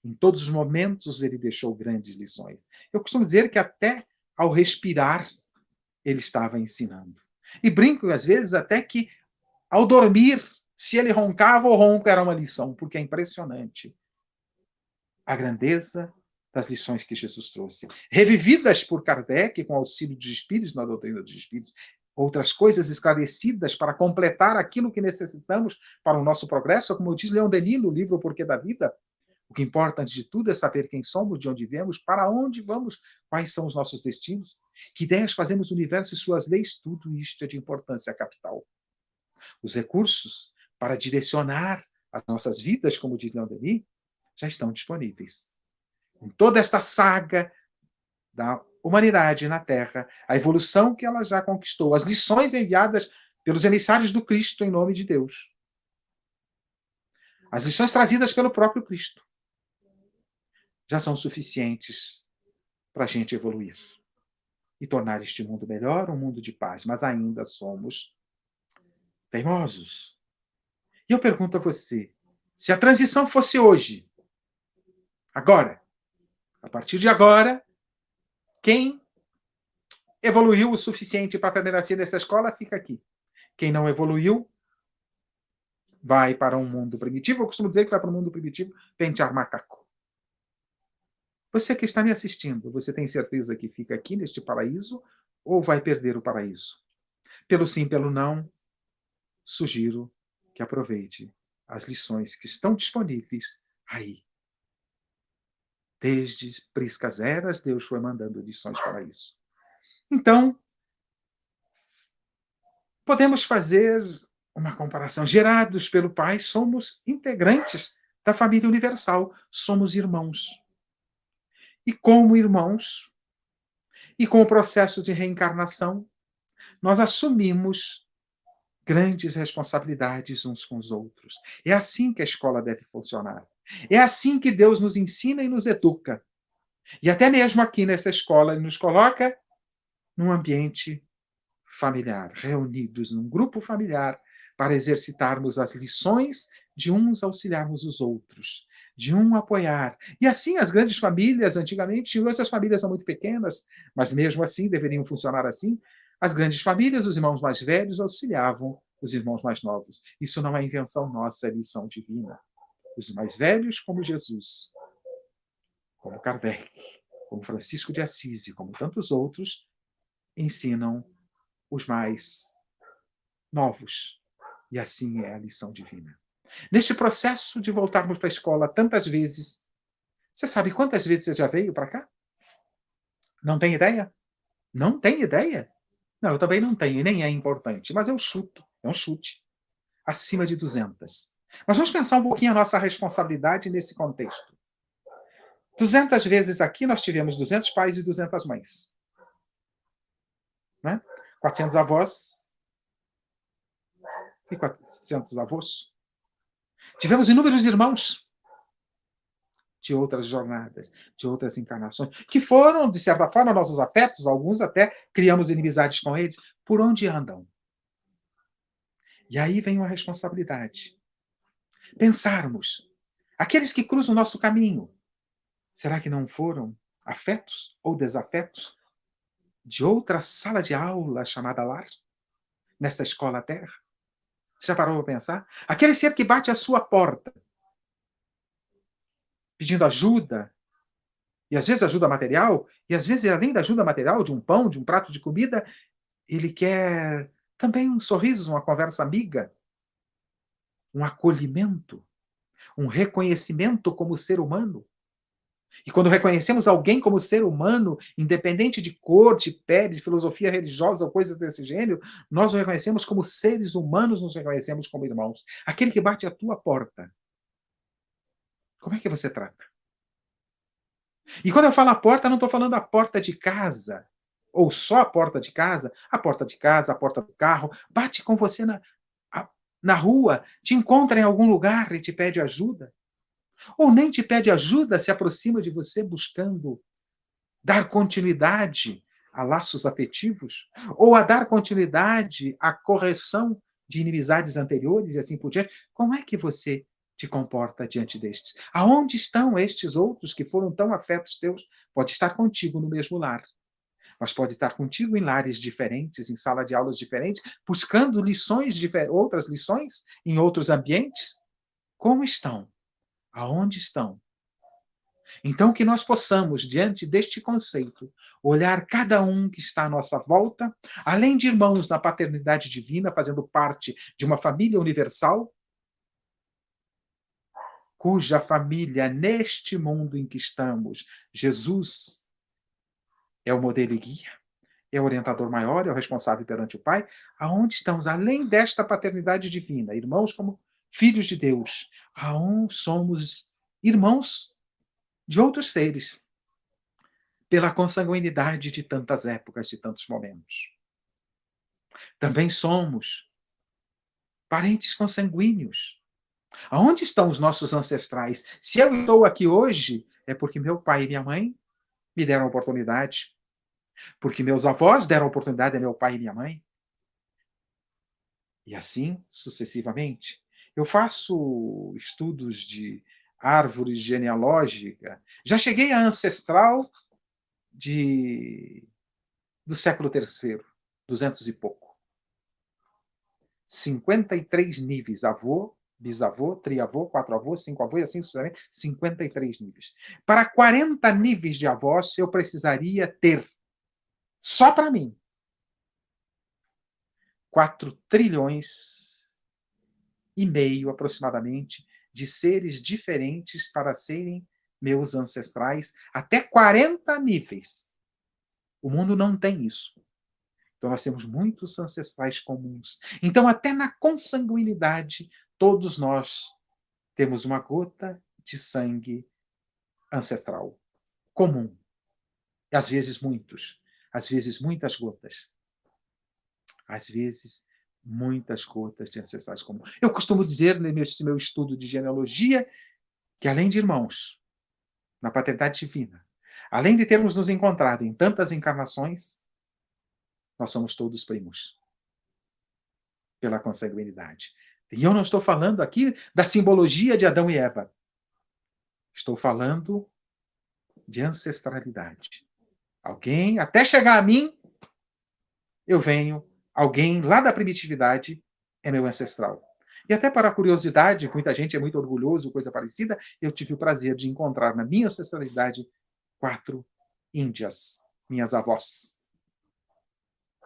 Em todos os momentos ele deixou grandes lições. Eu costumo dizer que até ao respirar ele estava ensinando. E brinco às vezes até que ao dormir, se ele roncava, o ronco era uma lição, porque é impressionante a grandeza das lições que Jesus trouxe, revividas por Kardec com auxílio dos espíritos na doutrina dos espíritos, outras coisas esclarecidas para completar aquilo que necessitamos para o nosso progresso, como diz Leon Denis no livro O Porquê da Vida. O que importa, antes de tudo, é saber quem somos, de onde viemos, para onde vamos, quais são os nossos destinos, que ideias fazemos do universo e suas leis, tudo isto é de importância capital. Os recursos para direcionar as nossas vidas, como diz Leon Denis, já estão disponíveis. Em toda esta saga da humanidade na Terra, a evolução que ela já conquistou, as lições enviadas pelos emissários do Cristo em nome de Deus, as lições trazidas pelo próprio Cristo, já são suficientes para a gente evoluir e tornar este mundo melhor, um mundo de paz, mas ainda somos teimosos. E eu pergunto a você, se a transição fosse hoje, agora, a partir de agora, quem evoluiu o suficiente para permanecer nessa escola, fica aqui. Quem não evoluiu, vai para um mundo primitivo. Eu costumo dizer que vai para um mundo primitivo pentear macaco. Você que está me assistindo, você tem certeza que fica aqui neste paraíso ou vai perder o paraíso? Pelo sim, pelo não, sugiro que aproveite as lições que estão disponíveis aí. Desde priscas eras, Deus foi mandando lições para isso. Então, podemos fazer uma comparação. Gerados pelo Pai, somos integrantes da família universal, somos irmãos. E como irmãos, e com o processo de reencarnação, nós assumimos grandes responsabilidades uns com os outros. É assim que a escola deve funcionar. É assim que Deus nos ensina e nos educa. E até mesmo aqui nessa escola, Ele nos coloca num ambiente familiar, reunidos num grupo familiar, para exercitarmos as lições de uns auxiliarmos os outros, de um apoiar. E assim as grandes famílias, antigamente, hoje as famílias são muito pequenas, mas mesmo assim deveriam funcionar assim. As grandes famílias, os irmãos mais velhos auxiliavam os irmãos mais novos. Isso não é invenção nossa, é lição divina. Os mais velhos, como Jesus, como Kardec, como Francisco de Assis e como tantos outros, ensinam os mais novos. E assim é a lição divina. Neste processo de voltarmos para a escola tantas vezes, você sabe quantas vezes você já veio para cá? Não tem ideia? Não tem ideia? Não, eu também não tenho, e nem é importante, mas eu chuto, é um chute. Acima de 200. Mas vamos pensar um pouquinho a nossa responsabilidade nesse contexto. 200 vezes aqui nós tivemos 200 pais e 200 mães. Né? 400 avós e 400 avós. Tivemos inúmeros irmãos de outras jornadas, de outras encarnações, que foram, de certa forma, nossos afetos, alguns até criamos inimizades com eles. Por onde andam? E aí vem uma responsabilidade. Pensarmos, aqueles que cruzam o nosso caminho, será que não foram afetos ou desafetos de outra sala de aula chamada lar? Nesta escola terra? Você já parou para pensar? Aquele ser que bate à sua porta, pedindo ajuda, e às vezes ajuda material, e às vezes, além da ajuda material, de um pão, de um prato de comida, ele quer também um sorriso, uma conversa amiga, um acolhimento, um reconhecimento como ser humano. E quando reconhecemos alguém como ser humano, independente de cor, de pele, de filosofia religiosa ou coisas desse gênero, nós o reconhecemos como seres humanos, nos reconhecemos como irmãos. Aquele que bate à tua porta, como é que você trata? E quando eu falo a porta, não estou falando a porta de casa, ou só a porta de casa, a porta de casa, a porta do carro, bate com você na rua, te encontra em algum lugar e te pede ajuda. Ou nem te pede ajuda, se aproxima de você buscando dar continuidade a laços afetivos, ou a dar continuidade à correção de inimizades anteriores e assim por diante. Como é que você te comporta diante destes? Aonde estão estes outros que foram tão afetos teus? Pode estar contigo no mesmo lar, mas pode estar contigo em lares diferentes, em sala de aulas diferentes, buscando outras lições em outros ambientes. Como estão? Aonde estão? Então, que nós possamos, diante deste conceito, olhar cada um que está à nossa volta, além de irmãos na paternidade divina, fazendo parte de uma família universal, cuja família, neste mundo em que estamos, Jesus é o modelo e guia, é o orientador maior, é o responsável perante o Pai. Aonde estamos, além desta paternidade divina, irmãos como filhos de Deus, aonde somos irmãos de outros seres, pela consanguinidade de tantas épocas, de tantos momentos. Também somos parentes consanguíneos. Aonde estão os nossos ancestrais? Se eu estou aqui hoje, é porque meu pai e minha mãe me deram oportunidade, porque meus avós deram oportunidade a meu pai e minha mãe, e assim sucessivamente. Eu faço estudos de árvore genealógica, já cheguei à ancestral do século III, 200 e pouco. 53 níveis, avô, bisavô, triavô, quatro-avô, cinco-avô e assim sucessivamente, 53 níveis. Para 40 níveis de avós, eu precisaria ter, só para mim, 4 trilhões e meio, aproximadamente, de seres diferentes para serem meus ancestrais, até 40 níveis. O mundo não tem isso. Então, nós temos muitos ancestrais comuns. Então, até na consanguinidade, todos nós temos uma gota de sangue ancestral comum. Às vezes, muitos. Às vezes, muitas gotas. Às vezes, muitas gotas de ancestrais comuns. Eu costumo dizer, nesse meu estudo de genealogia, que além de irmãos, na paternidade divina, além de termos nos encontrado em tantas encarnações, nós somos todos primos, pela consanguinidade. E eu não estou falando aqui da simbologia de Adão e Eva. Estou falando de ancestralidade. Alguém, até chegar a mim, eu venho, alguém lá da primitividade é meu ancestral. E até para a curiosidade, muita gente é muito orgulhoso, coisa parecida, eu tive o prazer de encontrar na minha ancestralidade 4 índias, minhas avós.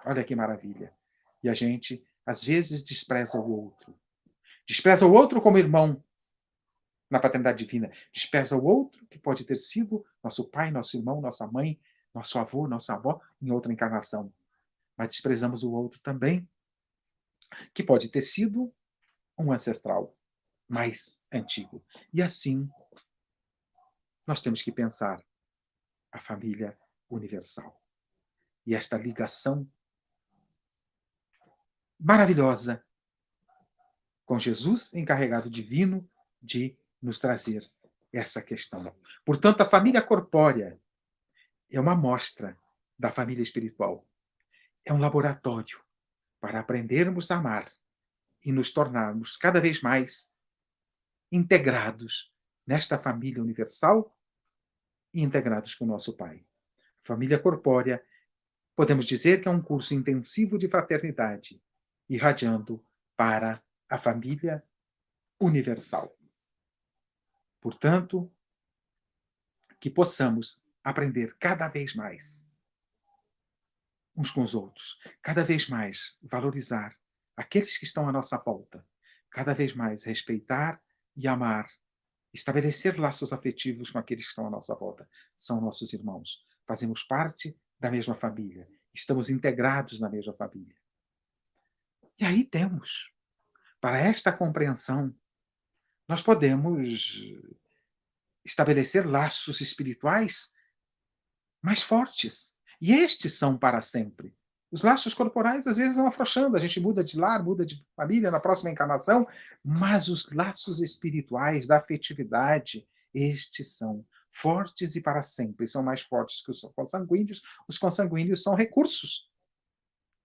Olha que maravilha. E a gente, às vezes, despreza o outro. Despreza o outro como irmão na paternidade divina. Despreza o outro que pode ter sido nosso pai, nosso irmão, nossa mãe, nosso avô, nossa avó, em outra encarnação. Mas desprezamos o outro também, que pode ter sido um ancestral mais antigo. E assim, nós temos que pensar a família universal. E esta ligação maravilhosa com Jesus, encarregado divino de nos trazer essa questão. Portanto, a família corpórea é uma amostra da família espiritual. É um laboratório para aprendermos a amar e nos tornarmos cada vez mais integrados nesta família universal e integrados com o nosso Pai. Família corpórea, podemos dizer que é um curso intensivo de fraternidade, irradiando para a família universal. Portanto, que possamos aprender cada vez mais uns com os outros, cada vez mais valorizar aqueles que estão à nossa volta, cada vez mais respeitar e amar estabelecer laços afetivos com aqueles que estão à nossa volta. São nossos irmãos. Fazemos parte da mesma família. Estamos integrados na mesma família. E aí temos, para esta compreensão, nós podemos estabelecer laços espirituais mais fortes. E estes são para sempre. Os laços corporais, às vezes, vão afrouxando. A gente muda de lar, muda de família na próxima encarnação. Mas os laços espirituais, da afetividade, estes são fortes e para sempre. São mais fortes que os consanguíneos. Os consanguíneos são recursos,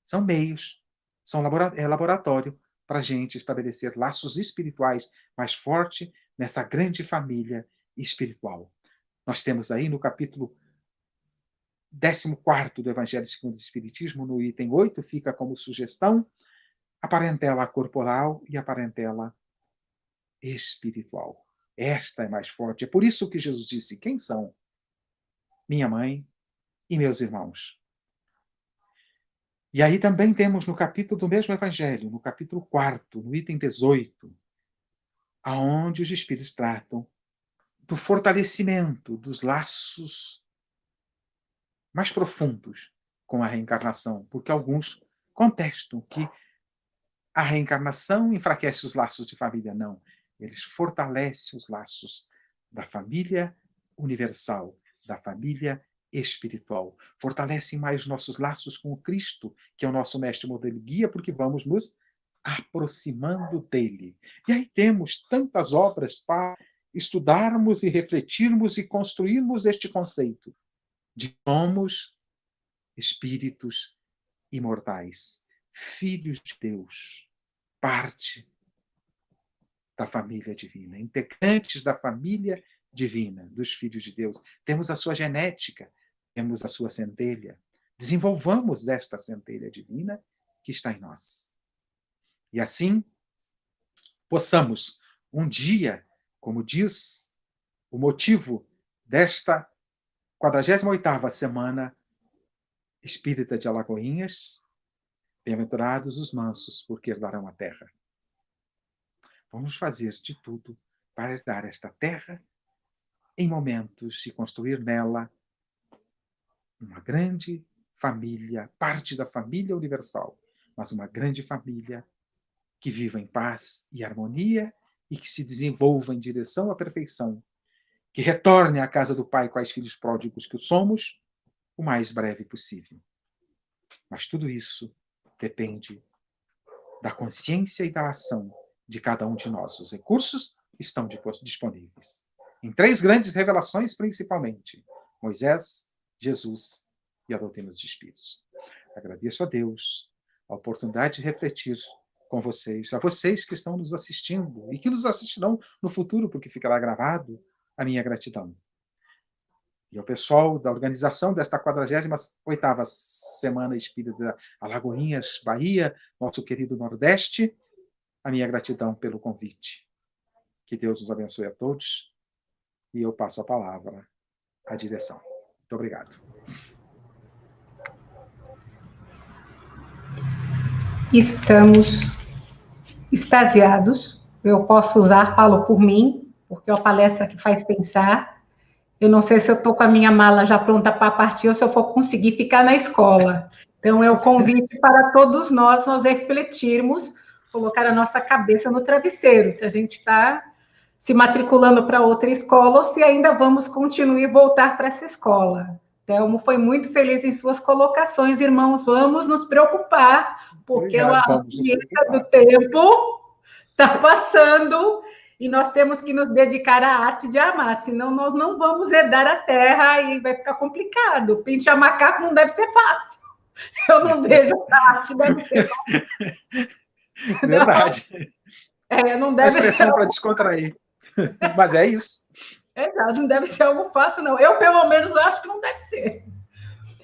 são meios, são laboratório para a gente estabelecer laços espirituais mais fortes nessa grande família espiritual. Nós temos aí no capítulo 14º do Evangelho segundo o Espiritismo, no item 8, fica como sugestão a parentela corporal e a parentela espiritual. Esta é mais forte. É por isso que Jesus disse: quem são minha mãe e meus irmãos? E aí também temos no capítulo do mesmo Evangelho, no capítulo 4º, no item 18, aonde os Espíritos tratam do fortalecimento dos laços mais profundos com a reencarnação, porque alguns contestam que a reencarnação enfraquece os laços de família. Não, eles fortalecem os laços da família universal, da família espiritual. Fortalecem mais nossos laços com o Cristo, que é o nosso mestre, modelo e guia, porque vamos nos aproximando dele. E aí temos tantas obras para estudarmos e refletirmos e construirmos este conceito de que somos espíritos imortais, filhos de Deus, parte da família divina, integrantes da família divina, dos filhos de Deus. Temos a sua genética, temos a sua centelha. Desenvolvamos esta centelha divina que está em nós. E assim, possamos um dia, como diz o motivo desta 48ª Semana Espírita de Alagoinhas, bem-aventurados os mansos, porque herdarão a terra. Vamos fazer de tudo para herdar esta terra em momentos de construir nela uma grande família, parte da família universal, mas uma grande família que viva em paz e harmonia e que se desenvolva em direção à perfeição, que retorne à casa do Pai quais filhos pródigos que somos, o mais breve possível. Mas tudo isso depende da consciência e da ação de cada um de nós. Os recursos estão disponíveis. Em 3 grandes revelações, principalmente: Moisés, Jesus e a doutrina dos Espíritos. Agradeço a Deus a oportunidade de refletir com vocês, a vocês que estão nos assistindo e que nos assistirão no futuro, porque ficará gravado, a minha gratidão. E ao pessoal da organização desta 48ª Semana Espírita Alagoinhas, Bahia, nosso querido Nordeste, a minha gratidão pelo convite. Que Deus nos abençoe a todos e eu passo a palavra à direção. Muito obrigado. Estamos extasiados. Eu posso usar, falo por mim, porque é uma palestra que faz pensar. Eu não sei se eu estou com a minha mala já pronta para partir ou se eu vou conseguir ficar na escola. Então, é o convite para todos nós refletirmos, colocar a nossa cabeça no travesseiro, se a gente está se matriculando para outra escola ou se ainda vamos continuar e voltar para essa escola. Telmo foi muito feliz em suas colocações, irmãos. Vamos nos preocupar, porque a vinheta do tempo está passando e nós temos que nos dedicar à arte de amar, senão nós não vamos herdar a terra e vai ficar complicado. Pinchar macaco não deve ser fácil. Eu não vejo a arte, deve ser fácil. Verdade. Não deve a expressão para descontrair. Mas é isso. Exato, não deve ser algo fácil, não. Eu, pelo menos, acho que não deve ser.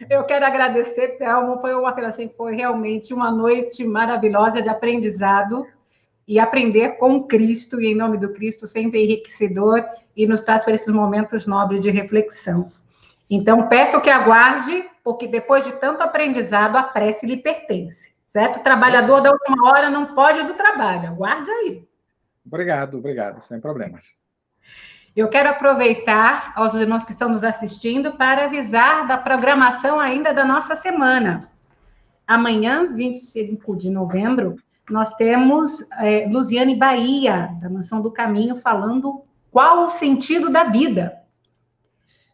Eu quero agradecer, Telmo, foi realmente uma noite maravilhosa de aprendizado e aprender com Cristo, e em nome do Cristo, sempre enriquecedor, e nos traz para esses momentos nobres de reflexão. Então, peço que aguarde, porque depois de tanto aprendizado, a prece lhe pertence, certo? O trabalhador da última hora não foge do trabalho, aguarde aí. Obrigado, sem problemas. Eu quero aproveitar aos irmãos que estão nos assistindo para avisar da programação ainda da nossa semana. Amanhã, 25 de novembro, nós temos Luziane Bahia, da Mansão do Caminho, falando qual o sentido da vida.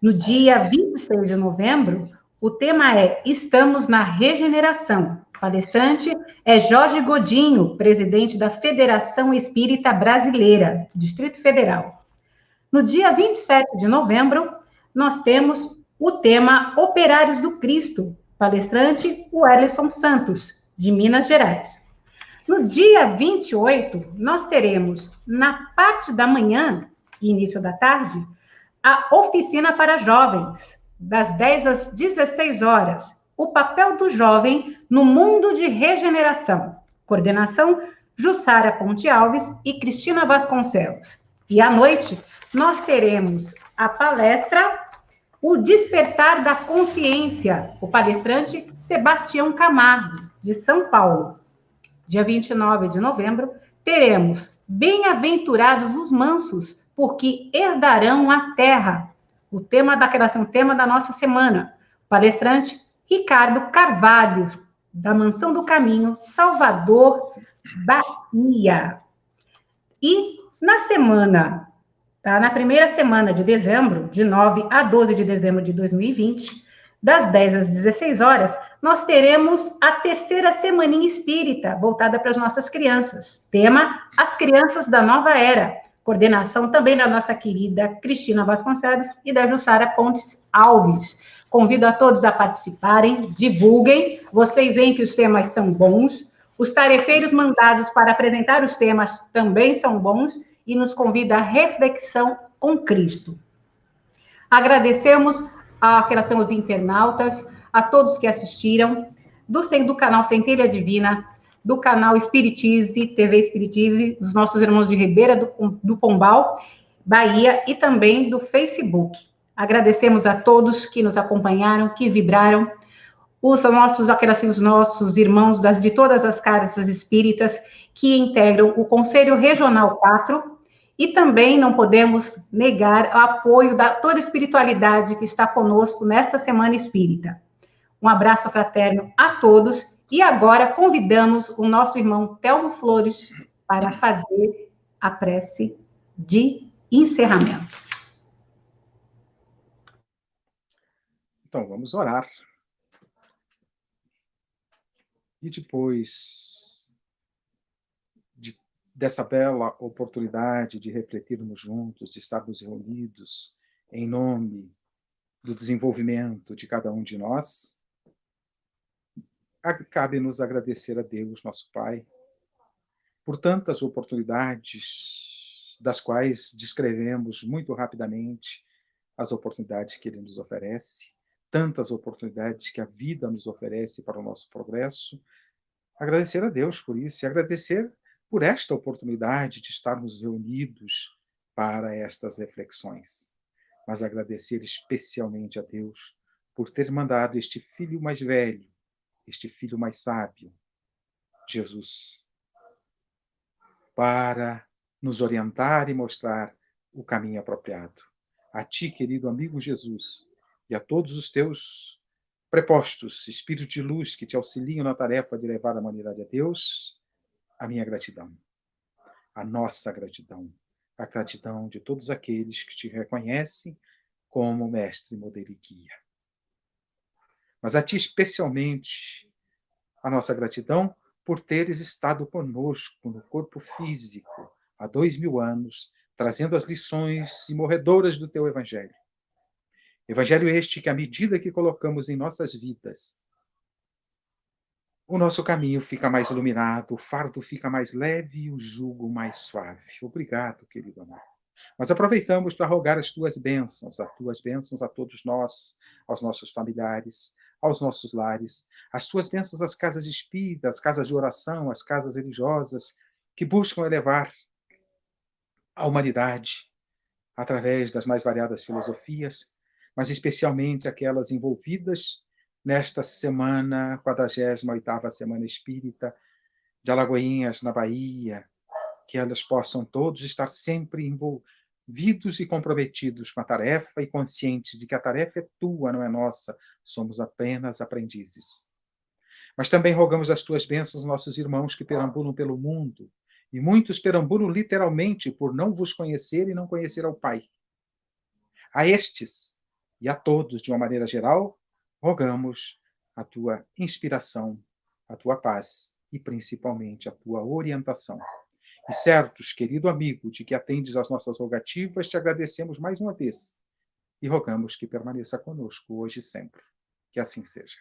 No dia 26 de novembro, o tema é Estamos na Regeneração. O palestrante é Jorge Godinho, presidente da Federação Espírita Brasileira, Distrito Federal. No dia 27 de novembro, nós temos o tema Operários do Cristo, palestrante o Ellison Santos, de Minas Gerais. No dia 28, nós teremos, na parte da manhã e início da tarde, a oficina para jovens, das 10 às 16 horas, o papel do jovem no mundo de regeneração. Coordenação, Jussara Ponte Alves e Cristina Vasconcelos. E à noite, nós teremos a palestra O Despertar da Consciência, o palestrante Sebastião Camargo, de São Paulo. Dia 29 de novembro, teremos Bem-aventurados os mansos, porque herdarão a terra. O tema da nossa semana. Palestrante Ricardo Carvalho, da Mansão do Caminho, Salvador, Bahia. E na semana, na primeira semana de dezembro, de 9 a 12 de dezembro de 2020, das 10 às 16 horas, nós teremos a terceira Semaninha Espírita, voltada para as nossas crianças. Tema, As Crianças da Nova Era. Coordenação também da nossa querida Cristina Vasconcelos e da Jussara Pontes Alves. Convido a todos a participarem, divulguem. Vocês veem que os temas são bons. Os tarefeiros mandados para apresentar os temas também são bons e nos convida à reflexão com Cristo. Agradecemos aos internautas, a todos que assistiram, do canal Centelha Divina, do canal Espiritize, TV Espiritize, dos nossos irmãos de Ribeira do Pombal, Bahia, e também do Facebook. Agradecemos a todos que nos acompanharam, que vibraram, os nossos irmãos de todas as casas espíritas que integram o Conselho Regional 4, e também não podemos negar o apoio da toda a espiritualidade que está conosco nessa Semana Espírita. Um abraço fraterno a todos, e agora convidamos o nosso irmão Telmo Flores para fazer a prece de encerramento. Então, vamos orar. E depois dessa bela oportunidade de refletirmos juntos, de estarmos reunidos em nome do desenvolvimento de cada um de nós, cabe-nos agradecer a Deus, nosso Pai, por tantas oportunidades, das quais descrevemos muito rapidamente as oportunidades que Ele nos oferece, tantas oportunidades que a vida nos oferece para o nosso progresso. Agradecer a Deus por isso, e agradecer por esta oportunidade de estarmos reunidos para estas reflexões. Mas agradecer especialmente a Deus por ter mandado este filho mais velho, este filho mais sábio, Jesus, para nos orientar e mostrar o caminho apropriado. A ti, querido amigo Jesus, e a todos os teus prepostos, espíritos de luz que te auxiliam na tarefa de levar a humanidade a Deus, a minha gratidão, a nossa gratidão, a gratidão de todos aqueles que te reconhecem como mestre, modelo e guia. Mas a ti especialmente a nossa gratidão por teres estado conosco no corpo físico há 2000 anos, trazendo as lições imorredoras do teu Evangelho. Evangelho este que, à medida que colocamos em nossas vidas, o nosso caminho fica mais iluminado, o fardo fica mais leve e o jugo mais suave. Obrigado, querido amado. Mas aproveitamos para rogar as tuas bênçãos a todos nós, aos nossos familiares, aos nossos lares, as tuas bênçãos às casas espíritas, às casas de oração, às casas religiosas, que buscam elevar a humanidade através das mais variadas filosofias, mas especialmente aquelas envolvidas nesta semana, 48ª Semana Espírita de Alagoinhas, na Bahia, que elas possam todos estar sempre vidos e comprometidos com a tarefa e conscientes de que a tarefa é tua, não é nossa, somos apenas aprendizes. Mas também rogamos as tuas bênçãos aos nossos irmãos que perambulam pelo mundo, e muitos perambulam literalmente por não vos conhecer e não conhecer ao Pai. A estes e a todos, de uma maneira geral, rogamos a tua inspiração, a tua paz e principalmente a tua orientação. E certos, querido amigo, de que atendes às nossas rogativas, te agradecemos mais uma vez e rogamos que permaneça conosco hoje e sempre. Que assim seja.